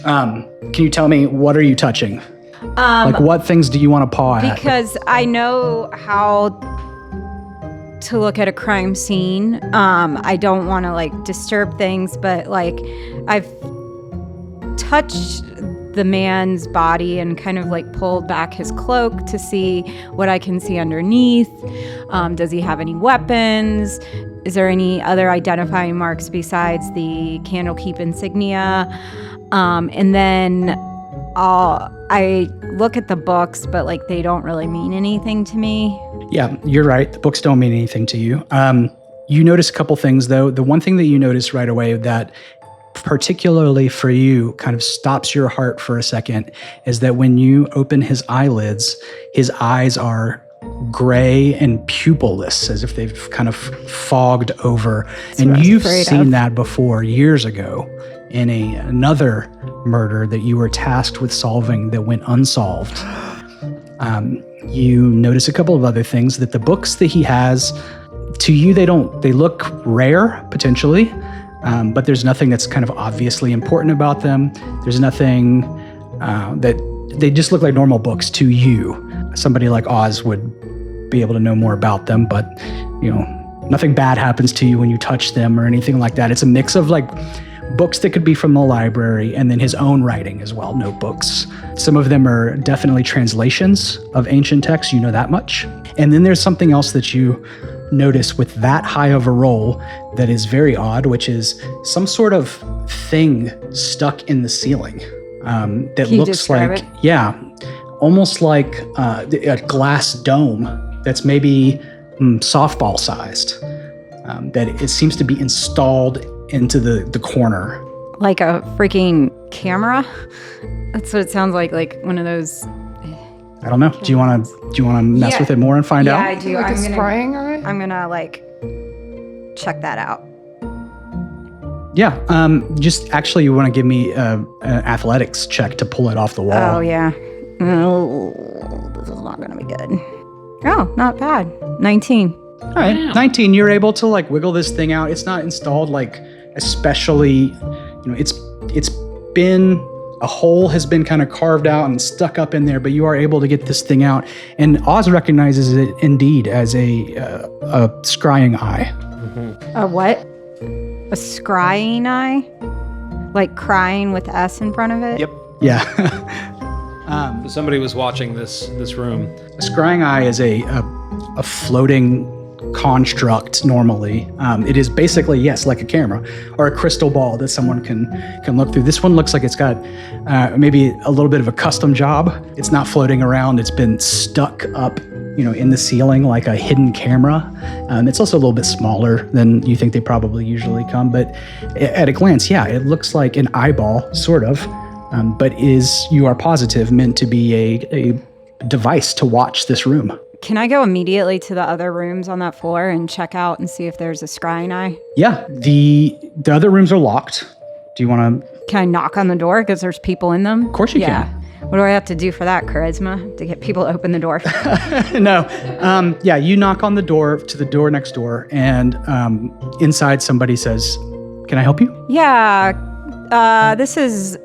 Can you tell me, what are you touching? Like, what things do you want to paw at? Because I know how to look at a crime scene. I don't want to disturb things, but I've touched the man's body and kind of pulled back his cloak to see what I can see underneath. Does he have any weapons? Is there any other identifying marks besides the Candlekeep insignia? And then I look at the books, but they don't really mean anything to me. Yeah, you're right. The books don't mean anything to you. You notice a couple things, though. The one thing that you notice right away that particularly for you kind of stops your heart for a second is that when you open his eyelids, his eyes are gray and pupilless, as if they've kind of fogged over. And you've seen that before years ago in another murder that you were tasked with solving that went unsolved. You notice a couple of other things, that the books that he has, to you, they look rare, potentially, but there's nothing that's kind of obviously important about them. There's nothing that they just look like normal books to you. Somebody like Oz would be able to know more about them, but nothing bad happens to you when you touch them or anything like that. It's a mix of books that could be from the library and then his own writing as well, notebooks. Some of them are definitely translations of ancient texts, you know that much. And then there's something else that you notice with that high of a roll that is very odd, which is some sort of thing stuck in the ceiling that looks like, almost like a glass dome that's maybe softball sized, that it seems to be installed into the corner. Like a freaking camera? That's what it sounds like one of those. I don't know. Do you want to mess with it more and find out? Yeah, I do. Like a scrying eye? I'm gonna check that out. Yeah. Just actually, you want to give me an athletics check to pull it off the wall. Oh yeah. Oh, this is not gonna be good. Oh, not bad. 19. All right, 19. You're able to wiggle this thing out. It's not installed especially. It's been. A hole has been kind of carved out and stuck up in there, but you are able to get this thing out. And Oz recognizes it indeed as a scrying eye. A what? A scrying eye? Like crying with S in front of it? Yep. Yeah. So somebody was watching this room. A scrying eye is a floating construct normally. It is basically, yes, like a camera or a crystal ball that someone can look through. This one looks like it's got maybe a little bit of a custom job. It's not floating around. It's been stuck up, in the ceiling like a hidden camera. It's also a little bit smaller than you think they probably usually come, but at a glance, yeah, it looks like an eyeball, sort of, but you are positive, meant to be a device to watch this room. Can I go immediately to the other rooms on that floor and check out and see if there's a scrying eye? Yeah, the other rooms are locked. Do you want to? Can I knock on the door because there's people in them? Of course you can. What do I have to do for that, charisma, to get people to open the door? No. You knock on the door to the door next door, and inside somebody says, "Can I help you?" Yeah, this is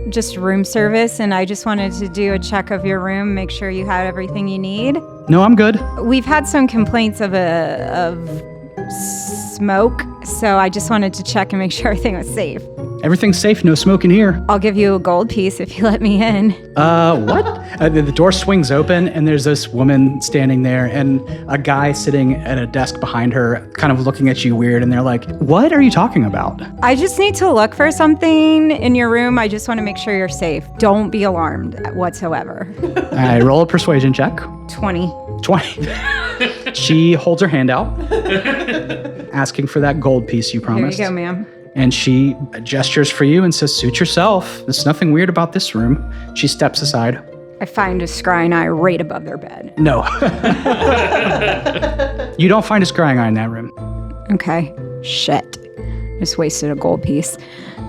just room service, and I just wanted to do a check of your room, make sure you had everything you need. No, I'm good. We've had some complaints of smoke, so I just wanted to check and make sure everything was safe. Everything's safe, no smoke in here. I'll give you a gold piece if you let me in. What? The door swings open, and there's this woman standing there, and a guy sitting at a desk behind her, kind of looking at you weird, and they're like, what are you talking about? I just need to look for something in your room. I just want to make sure you're safe. Don't be alarmed whatsoever. I roll a persuasion check. 20. 20. She holds her hand out, asking for that gold piece you Here promised. you go, ma'am. And she gestures for you and says, suit yourself. There's nothing weird about this room. She steps aside. I find a scrying eye right above their bed. No. You don't find a scrying eye in that room. Okay. Shit. Just wasted a gold piece.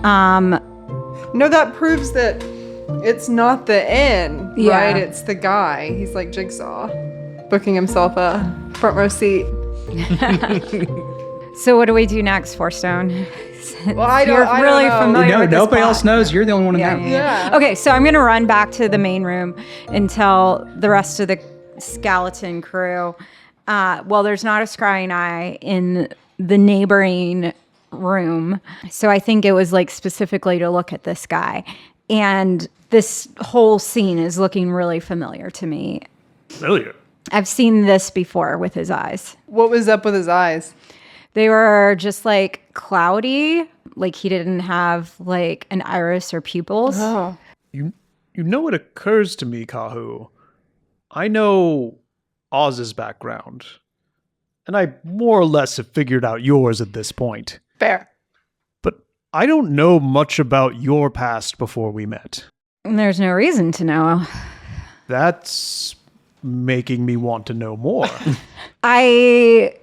No, that proves that it's not the inn, Yeah. right? It's the guy. He's like Jigsaw, booking himself a front row seat. So what do we do next, Fourstone? Well, I don't, You're I really don't know. familiar No, with this nobody plot. else knows. You're the only one in Yeah, that room. Yeah. Okay, so I'm going to run back to the main room and tell the rest of the skeleton crew, there's not a scrying eye in the neighboring room. So I think it was like specifically to look at this guy. And this whole scene is looking really familiar to me. Familiar. I've seen this before with his eyes. What was up with his eyes? They were just like cloudy, like he didn't have like an iris or pupils. Oh. You know what occurs to me, Kahu? I know Oz's background, and I more or less have figured out yours at this point. Fair. But I don't know much about your past before we met. And there's no reason to know. That's making me want to know more. I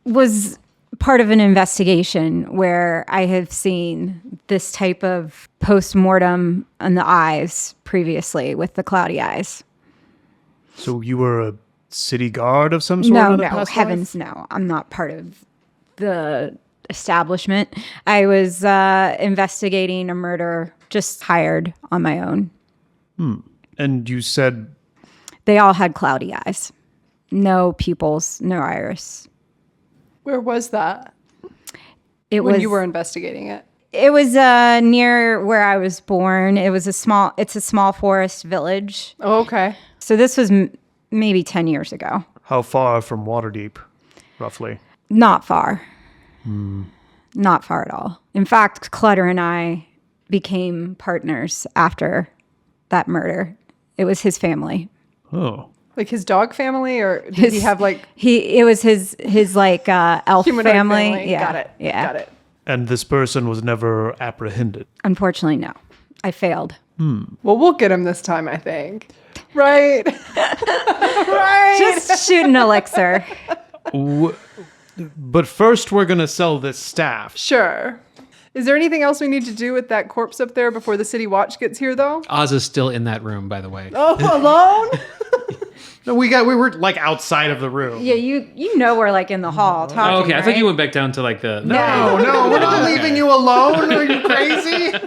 was part of an investigation where I have seen this type of post-mortem on the eyes previously with the cloudy eyes. So you were a city guard of some sort? in a past Heavens life? no. I'm not part of the establishment. I was investigating a murder, just hired on my own. And you said They all had cloudy eyes. No pupils, no iris. Where was that It when was you were investigating it? It was near where I was born. It's a small forest village. Oh, okay. So this was maybe 10 years ago. how far from Waterdeep, roughly? Not far. Not far at all. In fact, Clutter and I became partners after that murder. It was his family. Oh. Like his dog family, or did he have like It was his like elf humanoid family. Yeah. Got it. Yeah. Got it. And this person was never apprehended. Unfortunately, no. I failed. Well, we'll get him this time, I think. Right? Right. Just shoot an elixir. But first, we're going to sell this staff. Sure. Is there anything else we need to do with that corpse up there before the city watch gets here, though? Oz is still in that room, by the way. Oh, alone? No, we were like outside of the room. Yeah, you know we're like in the hall talking. Oh, okay, I thought right? you went back down to like the. No. No, we're not leaving you alone. Are you crazy?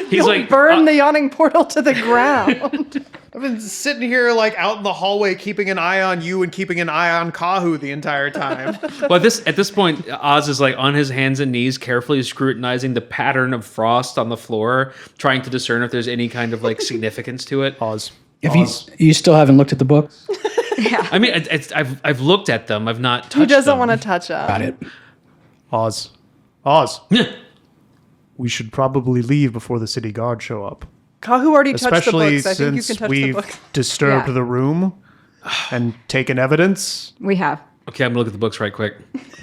He's like Burn the yawning portal to the ground. I've been sitting here like out in the hallway, keeping an eye on you and keeping an eye on Kahu the entire time. Well, at this point, Oz is like on his hands and knees, carefully scrutinizing the pattern of frost on the floor, trying to discern if there's any kind of like significance to it. Oz. If you still haven't looked at the books, I mean, I've looked at them. I've not touched He doesn't them. want to touch up. got it. Oz. We should probably leave before the city guard show up. Kahu already touched the Especially books. I think you can since touch the we've book. disturbed Yeah. the room and taken evidence. We have. Okay, I'm gonna look at the books right quick.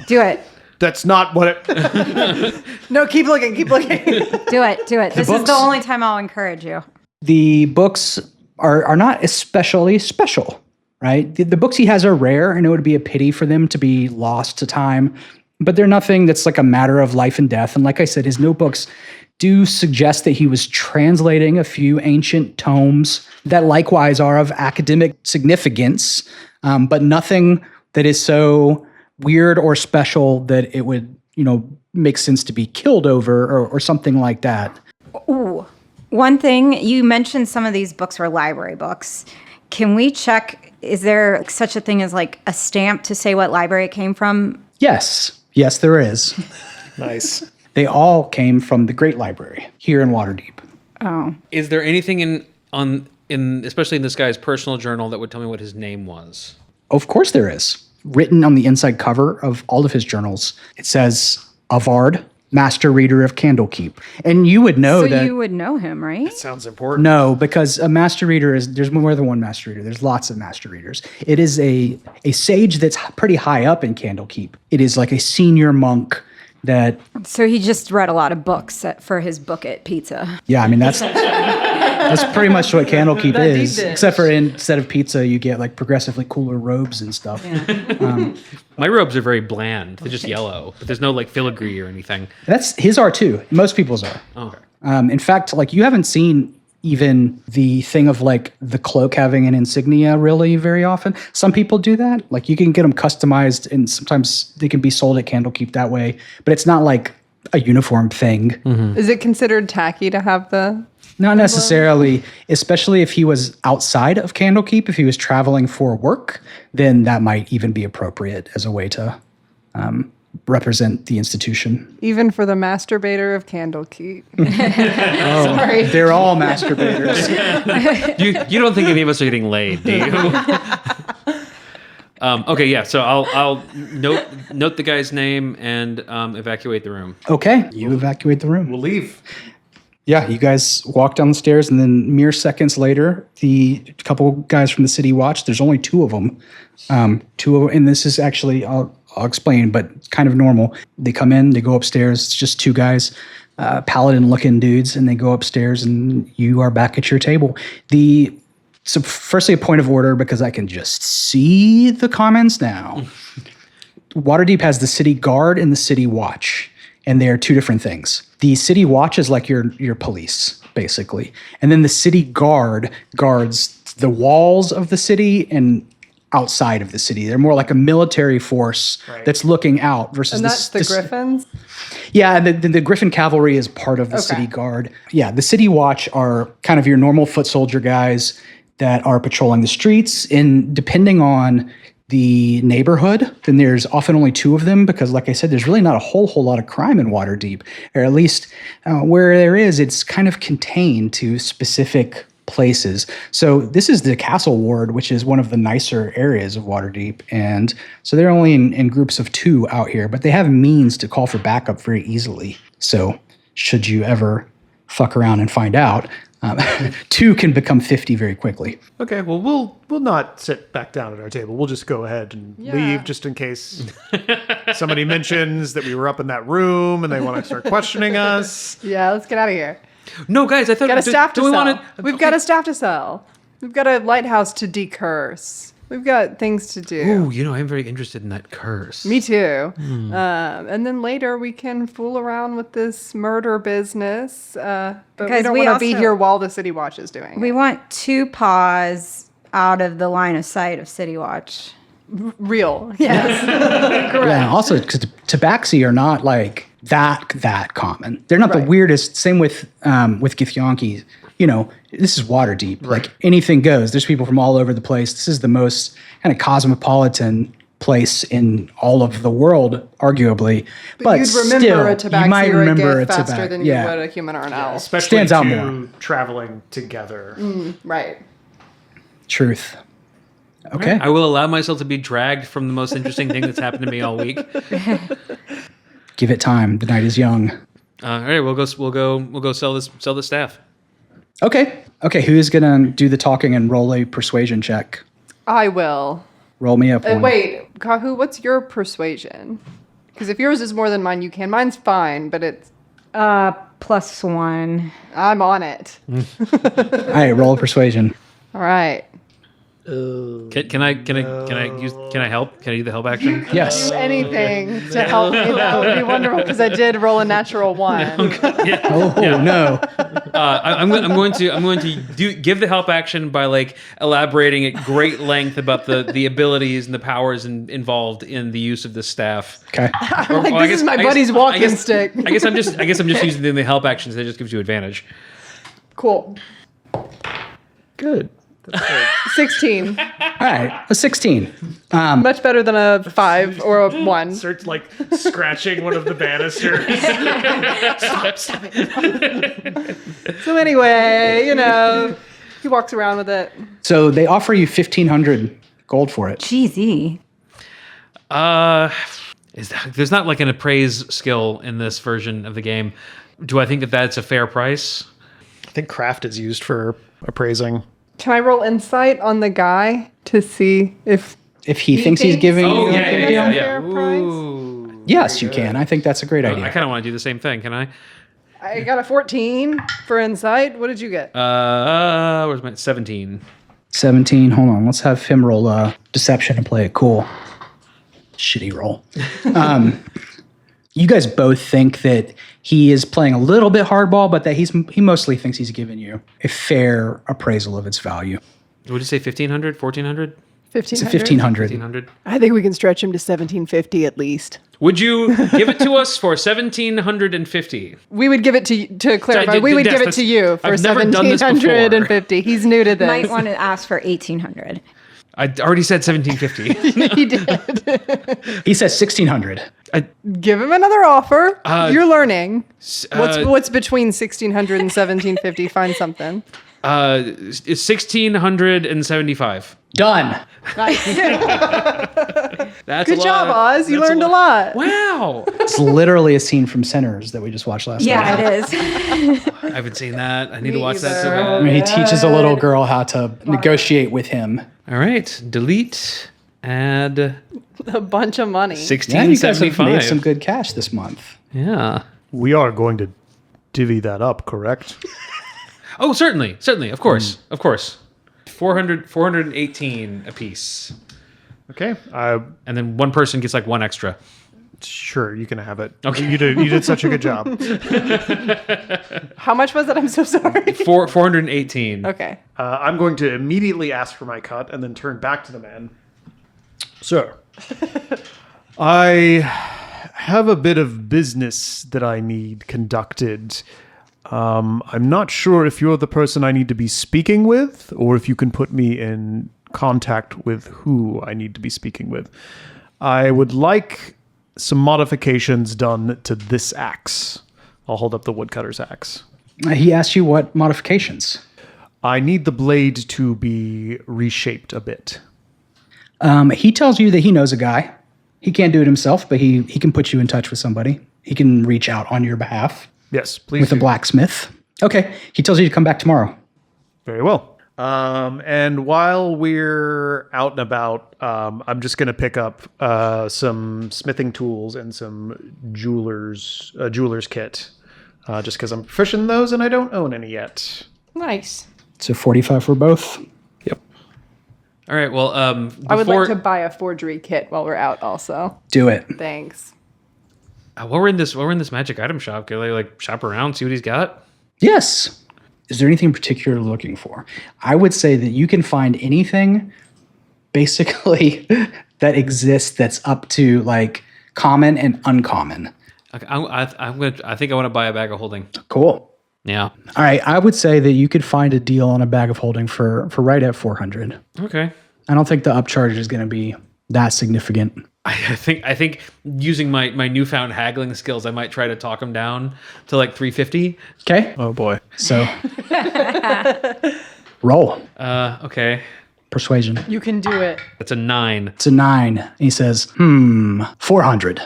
Do it. That's not what it... No, keep looking. Keep looking. Do it. Do it. This is books- the only time I'll encourage you. The books are not especially special, right? The books he has are rare, and it would be a pity for them to be lost to time. But they're nothing that's like a matter of life and death. And like I said, his notebooks do suggest that he was translating a few ancient tomes that likewise are of academic significance, but nothing that is so weird or special that it would, make sense to be killed over or something like that. Ooh. One thing, you mentioned some of these books were library books. Can we check, is there such a thing as like a stamp to say what library it came from? Yes. Yes, there is. Nice. They all came from the Great Library here in Waterdeep. Oh. Is there anything especially in this guy's personal journal that would tell me what his name was? Of course there is. Written on the inside cover of all of his journals, it says, Avard, Master Reader of Candlekeep. And you would know that... So you would know him, right? Sounds important. No, because a Master Reader there's more than one Master Reader. There's lots of Master Readers. It is a sage that's pretty high up in Candlekeep. It is like a senior monk that... So he just read a lot of books for his book at pizza. Yeah, I mean, that's pretty much what Candlekeep That deep is. dish. Except for instead of pizza, you get like progressively cooler robes and stuff. My robes are very bland. They're just yellow, but there's no like filigree or anything. That's his are too. Most people's are. Oh. In fact, like you haven't seen even the thing of like the cloak having an insignia really very often. Some people do that. Like you can get them customized and sometimes they can be sold at Candlekeep that way, but it's not like a uniform thing. Is it considered tacky to have the... Not necessarily, especially if he was outside of Candlekeep, if he was traveling for work, then that might even be appropriate as a way to represent the institution. Even for the masturbator of Candlekeep. Sorry. They're all masturbators. You don't think any of us are getting laid, do you? Okay, yeah. So I'll note the guy's name and evacuate the room. Okay, you evacuate the room. We'll leave. Yeah, you guys walk down the stairs, and then mere seconds later, the couple guys from the city watch. There's only two of them. And this is actually I'll explain, but it's kind of normal. They come in, they go upstairs. It's just two guys, paladin-looking dudes, and they go upstairs, and you are back at your table. So firstly, a point of order because I can just see the comments now. Waterdeep has the city guard and the city watch, and they are two different things. The city watch is like your police, basically. And then the city guard guards the walls of the city and outside of the city. They're more like a military force that's looking out versus And that's the Griffins? Yeah, the Griffin cavalry is part of the city guard. Yeah, the city watch are kind of your normal foot soldier guys that are patrolling the streets. And depending on the neighborhood, then there's often only two of them because, like I said, there's really not a whole lot of crime in Waterdeep, or at least where there is, it's kind of contained to specific places. So this is the Castle Ward, which is one of the nicer areas of Waterdeep, and so they're only in groups of two out here, but they have means to call for backup very easily. So should you ever fuck around and find out, two can become 50 very quickly. Okay, well, we'll not sit back down at our table. We'll just go ahead and leave just in case somebody mentions that we were up in that room and they want to start questioning us. Yeah, let's get out of here. No, guys, I thought Got a staff to do we sell. want to? We've got a staff to sell. We've got a lighthouse to decurse. We've got things to do. Ooh, I'm very interested in that curse. Me too. And then later we can fool around with this murder business. But we Because don't we want to be also- here while the city watch is doing We it. want 2 paws out of the line of sight of City Watch. Real. Yes. Yeah, and also because tabaxi are not like that common. They're not the weirdest. Same with Githyanki. You know, this is Waterdeep. Like anything goes. There's people from all over the place. This is the most kind of cosmopolitan place in all of the world, arguably. But you'd remember still, a tabaxi you might or a remember gift faster tabaxi. than you would a human or an elf. Especially Stands out two more. traveling together. Right. Truth. Okay. I will allow myself to be dragged from the most interesting thing that's happened to me all week. Give it time. The night is young. All right, we'll go sell the staff. Okay. Okay. Who's gonna do the talking and roll a persuasion check? I will. Roll me up one. Wait, Kahu, what's your persuasion? Because if yours is more than mine, you can. Mine's fine, but it's... +1. I'm on it. All right. Roll a persuasion. All right. Can I help? Can I do the help action? Yes. Anything to help me, that would be wonderful, because I did roll a natural 1. Oh no. I'm going to give the help action by like elaborating at great length about the abilities and the powers involved in the use of this staff. Okay. This is my buddy's walking stick. I guess I'm just using the help actions that just gives you advantage. Cool. Good. 16. All right, a 16. Much better than a 5 or a 1. Starts like scratching one of the banisters. Stop it. So anyway, he walks around with it. So they offer you 1,500 gold for it. Jeezy. There's not like an appraise skill in this version of the game. Do I think that that's a fair price? I think craft is used for appraising. Can I roll insight on the guy to see if If he thinks he's giving you a fair deal? fair price? Ooh. Yes, you can. I think that's a great I idea. kind of want to do the same thing. Can I? I got a 14 for insight. What did you get? Where's my 17? 17. Hold on. Let's have him roll deception and play it cool. Shitty roll. You guys both think that he is playing a little bit hardball, but that he mostly thinks he's giving you a fair appraisal of its value. Would you say 1,500, 1,400? 1500. 1,500. 1,500? I think we can stretch him to 1750 at least. Would you give it to us for 1,750? We would give it to clarify. Did- We would yes, give it that's- to you for I've never done this before. 1750. He's new to this. Might want to ask for 1,800. I already said 1,750. He did. He says 1,600. Give him another offer. You're learning. uh, What's between 1600 and 1750? Find something. It's 1,675. Done. Nice. That's Good a job, lot. Oz. You That's learned a lot. Wow. It's literally a scene from Sinners that we just watched last night. Yeah, it is. I haven't seen that. I need to Me watch that so either. I bad. mean, he teaches a little girl how to negotiate with him. All right. Delete. Add A bunch of money. Yeah, you guys have made 1675. some good cash this month. Yeah. We are going to divvy that up, correct? Oh, certainly. Certainly. Of course. Of course. 418 apiece. Okay. And then one person gets like one extra. Sure, you can have it. Okay. You did such a good job. How much was it? I'm so sorry. 418. Okay. I'm going to immediately ask for my cut and then turn back to the man. Sir, I have a bit of business that I need conducted. I'm not sure if you're the person I need to be speaking with, or if you can put me in contact with who I need to be speaking with. I would like some modifications done to this axe. I'll hold up the woodcutter's axe. He asked you what modifications. I need the blade to be reshaped a bit. He tells you that he knows a guy. He can't do it himself, but he can put you in touch with somebody. He can reach out on your behalf Yes, please. with a do. blacksmith. Okay. He tells you to come back tomorrow. Very well. And while we're out and about, I'm just going to pick up some smithing tools and some jeweler's kit, just because I'm proficient in those and I don't own any yet. Nice. So 45 for both. Yep. All right. Well, I would before like to buy a forgery kit while we're out also. Do it. Thanks. while we're in this magic item shop, can I like shop around, see what he's got? Yes. Is there anything in particular you're looking for? I would say that you can find anything basically that exists that's up to like common and uncommon. Okay, I think I want to buy a bag of holding. Cool. Yeah. All right. I would say that you could find a deal on a bag of holding for right at 400. Okay. I don't think the upcharge is going to be that significant. I think using my newfound haggling skills, I might try to talk him down to like 350. Okay. Oh boy. So roll Okay. persuasion. You can do it. That's a 9. It's a 9. He says, 400.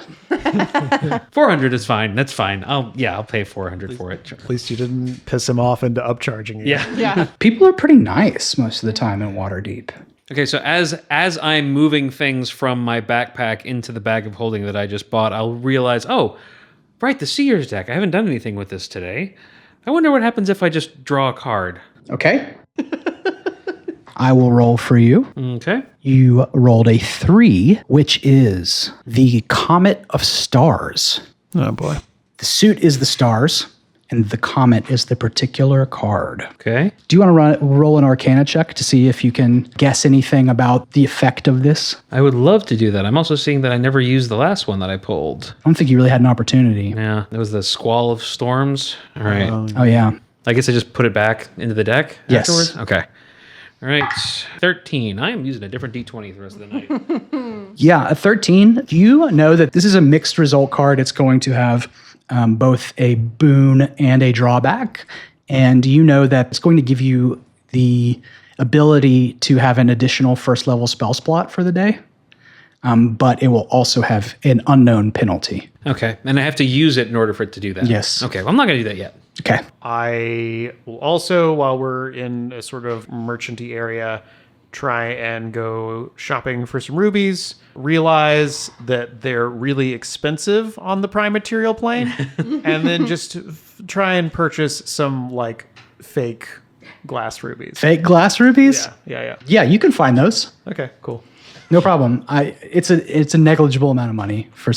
400 is fine. That's fine. I'll pay 400 for it. Sure. At least you didn't piss him off into upcharging you. Yeah. Yeah. People are pretty nice most of the time in Waterdeep. Okay, so as I'm moving things from my backpack into the bag of holding that I just bought, I'll realize, oh, right, the Seer's deck. I haven't done anything with this today. I wonder what happens if I just draw a card. Okay. I will roll for you. Okay. You rolled a 3, which is the Comet of Stars. Oh boy. The suit is the stars, and the comet is the particular card. Okay. Do you want to roll an Arcana check to see if you can guess anything about the effect of this? I would love to do that. I'm also seeing that I never used the last one that I pulled. I don't think you really had an opportunity. Yeah, that was the Squall of Storms. All right. Oh, yeah. I guess I just put it back into the deck Yes. afterwards? Okay. All right. 13. I am using a different D20 the rest of the night. Yeah, a 13. You know that this is a mixed result card. It's going to have both a boon and a drawback. And you know that it's going to give you the ability to have an additional first level spell slot for the day. But it will also have an unknown penalty. Okay. And I have to use it in order for it to do that? Yes. Okay. Well, I'm not going to do that yet. Okay. I will also, while we're in a sort of merchanty area, try and go shopping for some rubies, realize that they're really expensive on the prime material plane, and then just try and purchase some like fake glass rubies. Fake glass rubies? Yeah. Yeah, you can find those. Okay, cool. No problem. It's a negligible amount of money for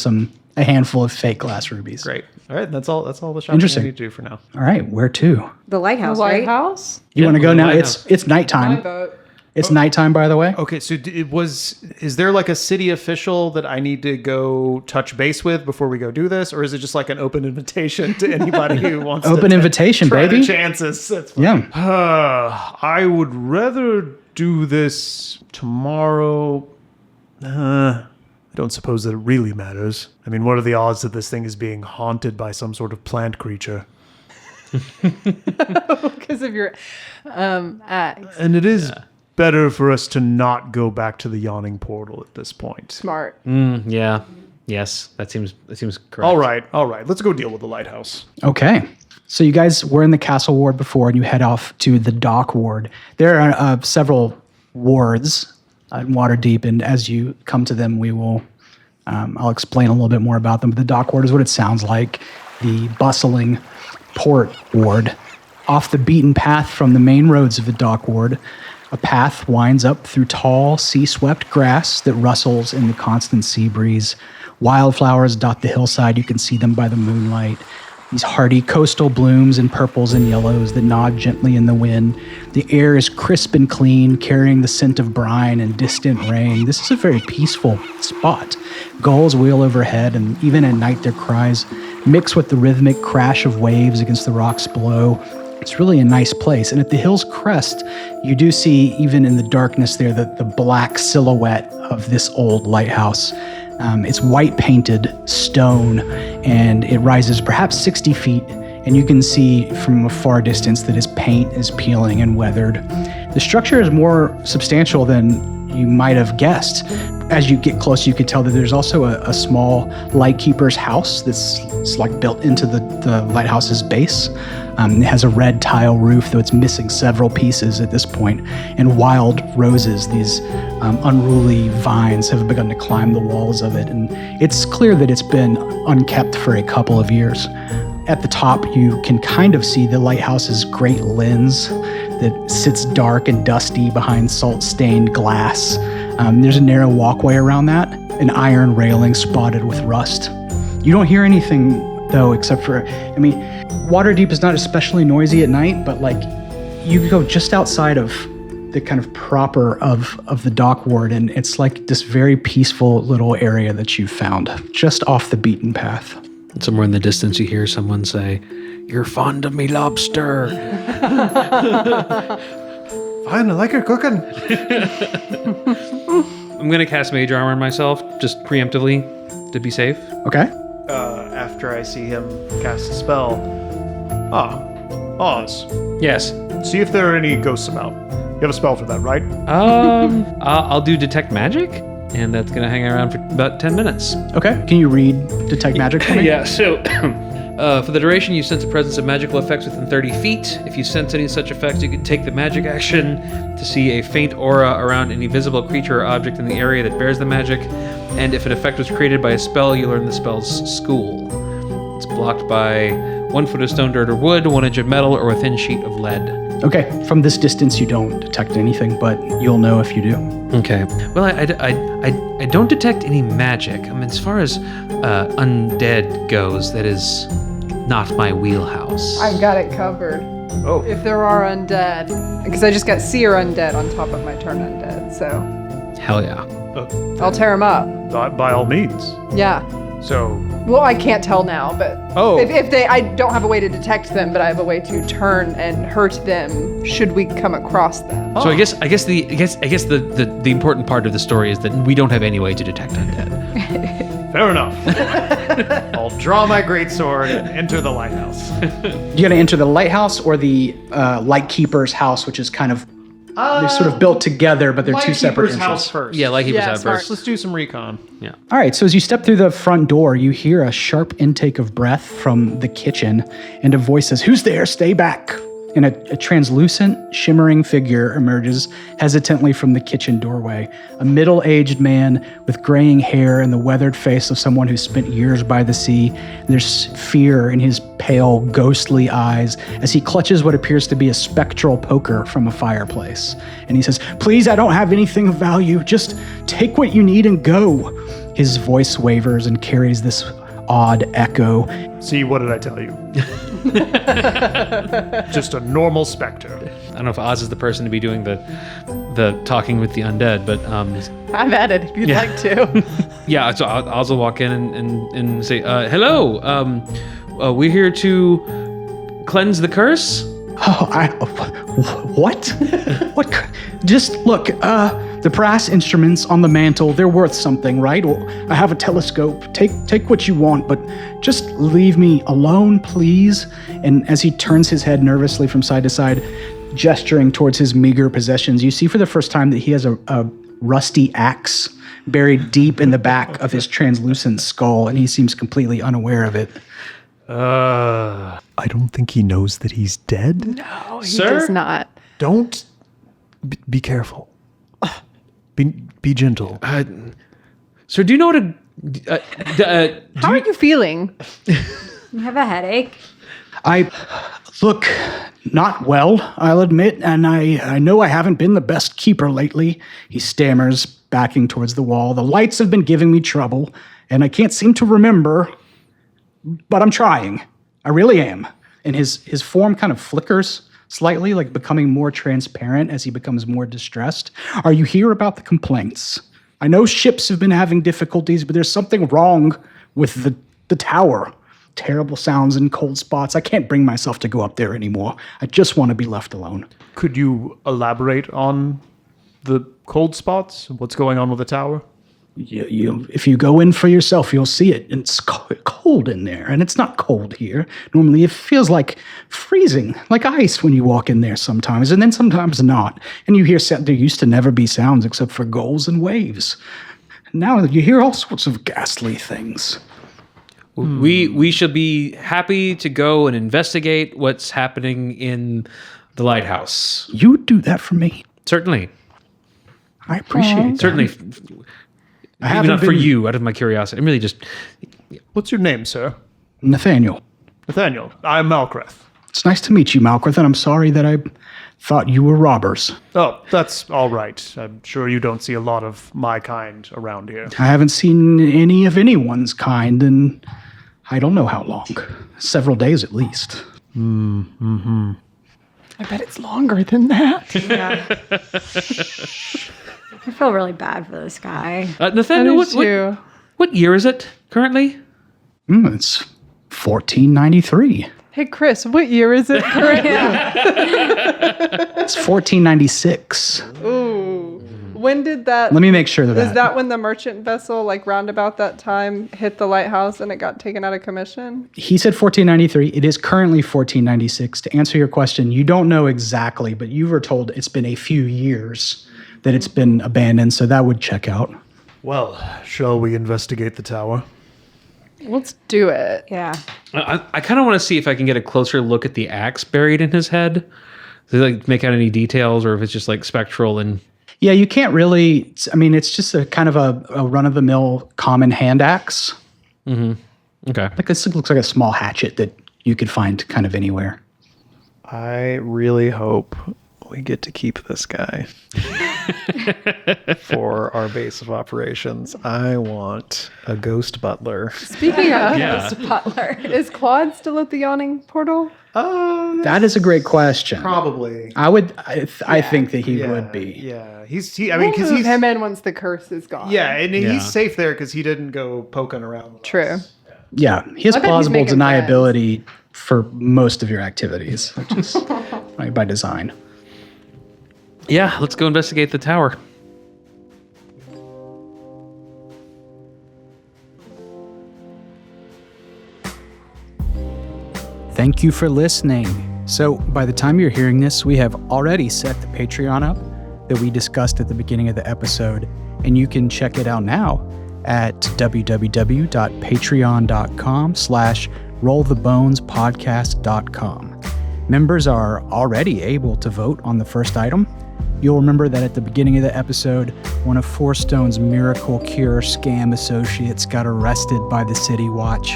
a handful of fake glass rubies. Great. All right, that's all the shopping I Interesting. need to do for now. All right, where to? The lighthouse, The right? lighthouse? You want to go the now? lighthouse. It's My nighttime. vote. It's nighttime, by the way. Okay, so is there like a city official that I need to go touch base with before we go do this, or is it just like an open invitation to anybody who wants Open to invitation, try baby. their chances? That's fine. Yeah. I would rather do this tomorrow. I don't suppose that it really matters. I mean, what are the odds that this thing is being haunted by some sort of plant creature? Because of your axe. And it is better for us to not go back to the yawning portal at this point. Smart. Yeah. Yes. That seems correct. All right. Let's go deal with the lighthouse. Okay. So you guys were in the castle ward before, and you head off to the dock ward. There are several wards in Waterdeep, and as you come to them, we will. I'll explain a little bit more about them. But the dock ward is what it sounds like. The bustling port ward. Off the beaten path from the main roads of the dock ward, a path winds up through tall, sea-swept grass that rustles in the constant sea breeze. Wildflowers dot the hillside. You can see them by the moonlight. These hardy coastal blooms in purples and yellows that nod gently in the wind. The air is crisp and clean, carrying the scent of brine and distant rain. This is a very peaceful spot. Gulls wheel overhead, and even at night their cries mix with the rhythmic crash of waves against the rocks below. It's really a nice place. And at the hill's crest, you do see, even in the darkness there, the black silhouette of this old lighthouse. It's white painted stone, and it rises perhaps 60 feet, and you can see from a far distance that its paint is peeling and weathered. The structure is more substantial than you might have guessed. As you get close, you can tell that there's also a small lightkeeper's house that's like built into the lighthouse's base. It has a red tile roof, though it's missing several pieces at this point, and wild roses, these unruly vines, have begun to climb the walls of it, and it's clear that it's been unkept for a couple of years. At the top, you can kind of see the lighthouse's great lens that sits dark and dusty behind salt-stained glass. There's a narrow walkway around that, an iron railing spotted with rust. You don't hear anything, though, except for, Waterdeep is not especially noisy at night, but like you go just outside of the kind of proper of the dock ward, and it's like this very peaceful little area that you've found just off the beaten path. Somewhere in the distance, you hear someone say, "You're fond of me lobster." Fine, I like her cooking. I'm going to cast Mage Armor on myself, just preemptively, to be safe. Okay. After I see him cast a spell. Oz. Yes. See if there are any ghosts about. You have a spell for that, right? I'll do Detect Magic, and that's going to hang around for about 10 minutes. Okay. Can you read Detect Magic for me? Yeah, so for the duration, you sense the presence of magical effects within 30 feet. If you sense any such effects, you can take the magic action to see a faint aura around any visible creature or object in the area that bears the magic. And if an effect was created by a spell, you learn the spell's school. It's blocked by 1 foot of stone, dirt, or wood, 1 inch of metal, or a thin sheet of lead. Okay. From this distance, you don't detect anything, but you'll know if you do. Okay. Well, I don't detect any magic. As far as undead goes, that is not my wheelhouse. I've got it covered. Oh. If there are undead. Because I just got seer undead on top of my turn undead, so Hell yeah. I'll tear them up. By all means. Yeah. So, Well, I can't tell now, but Oh. if they, I don't have a way to detect them, but I have a way to turn and hurt them should we come across them. So I guess the important part of the story is that we don't have any way to detect undead. fair enough. I'll draw my greatsword and enter the lighthouse. You got to enter the lighthouse or the lightkeeper's house, which is kind of they're sort of built together, but they're two separate Lightkeeper's house entrances. first. Yeah, like he was Yeah, out smart. first. Let's do some recon. Yeah. All right, so as you step through the front door, you hear a sharp intake of breath from the kitchen, and a voice says, "Who's there? Stay back." And a translucent, shimmering figure emerges hesitantly from the kitchen doorway. A middle-aged man with graying hair and the weathered face of someone who spent years by the sea. There's fear in his pale, ghostly eyes as he clutches what appears to be a spectral poker from a fireplace. And he says, "Please, I don't have anything of value. Just take what you need and go." His voice wavers and carries this odd echo. See, what did I tell you? Just a normal specter. I don't know if Oz is the person to be doing the talking with the undead, but I'm at it if you'd like to. yeah. So Oz will walk in and say, "Hello, we're here to cleanse the curse." Oh, what? What? Just look, the brass instruments on the mantle, they're worth something, right? Well, I have a telescope. Take what you want, but just leave me alone, please. And as he turns his head nervously from side to side, gesturing towards his meager possessions, you see for the first time that he has a rusty axe buried deep in the back of his translucent skull, and he seems completely unaware of it. I don't think he knows that he's dead. No, he Sir? does not. Don't be careful. Be gentle. So do you know what How are you feeling? You have a headache? I look not well, I'll admit, and I know I haven't been the best keeper lately. He stammers, backing towards the wall. The lights have been giving me trouble, and I can't seem to remember, but I'm trying. I really am. And his form kind of flickers slightly, like becoming more transparent as he becomes more distressed. Are you here about the complaints? I know ships have been having difficulties, but there's something wrong with the tower. Terrible sounds and cold spots. I can't bring myself to go up there anymore. I just want to be left alone. Could you elaborate on the cold spots? What's going on with the tower? If you go in for yourself, you'll see it. It's cold in there, and it's not cold here. Normally, it feels like freezing, like ice when you walk in there sometimes, and then sometimes not. And you hear there used to never be sounds except for gulls and waves. Now you hear all sorts of ghastly things. We shall be happy to go and investigate what's happening in the lighthouse. You do that for me. Certainly. I appreciate that. Certainly. I Maybe haven't not for been- you, out of my curiosity. I'm really just... What's your name, sir? Nathaniel. Nathaniel. I'm Malkreth. It's nice to meet you, Malkreth, and I'm sorry that I thought you were robbers. Oh, that's all right. I'm sure you don't see a lot of my kind around here. I haven't seen any of anyone's kind in I don't know how long. Several days at least. I bet it's longer than that. I feel really bad for this guy. Nathaniel, what year is it currently? It's 1493. Hey, Chris, what year is it currently? It's 1496. Ooh. When did that... Let me make sure of Is that. that when the merchant vessel, like round about that time, hit the lighthouse and it got taken out of commission? He said 1493. It is currently 1496. To answer your question, you don't know exactly, but you were told it's been a few years that it's been abandoned, so that would check out. Well, shall we investigate the tower? Let's do it. Yeah. I kind of want to see if I can get a closer look at the axe buried in his head. To like make out any details, or if it's just like spectral and... Yeah, you can't really... I mean, it's just a kind of a run-of-the-mill common hand axe. Okay. Like this looks like a small hatchet that you could find kind of anywhere. I really hope we get to keep this guy. for our base of operations. I want a ghost butler. Speaking of, Yeah. Butler. is Claude still at the yawning portal? That is a great question. Probably. I think that he would be. Yeah, I mean, because Move he's him in once the curse is gone. yeah, and Yeah. he's safe there because he didn't go poking around. with True. us. Yeah, he has I bet he's plausible making deniability for most of your activities, which is by design. Yeah, let's go investigate the tower. Thank you for listening. So, by the time you're hearing this, we have already set the Patreon up that we discussed at the beginning of the episode, and you can check it out now at www.patreon.com/rollthebonespodcast.com. Members are already able to vote on the first item. You'll remember that at the beginning of the episode, one of Four Stone's miracle cure scam associates got arrested by the City Watch.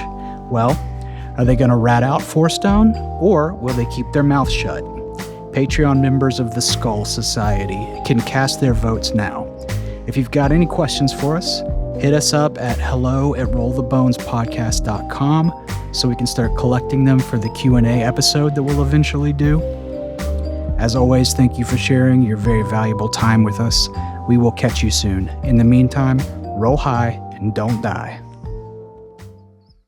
Well, are they going to rat out Four Stone, or will they keep their mouth shut? Patreon members of the Skull Society can cast their votes now. If you've got any questions for us, hit us up at hello@rollthebonespodcast.com so we can start collecting them for the Q&A episode that we'll eventually do. As always, thank you for sharing your very valuable time with us. We will catch you soon. In the meantime, roll high and don't die.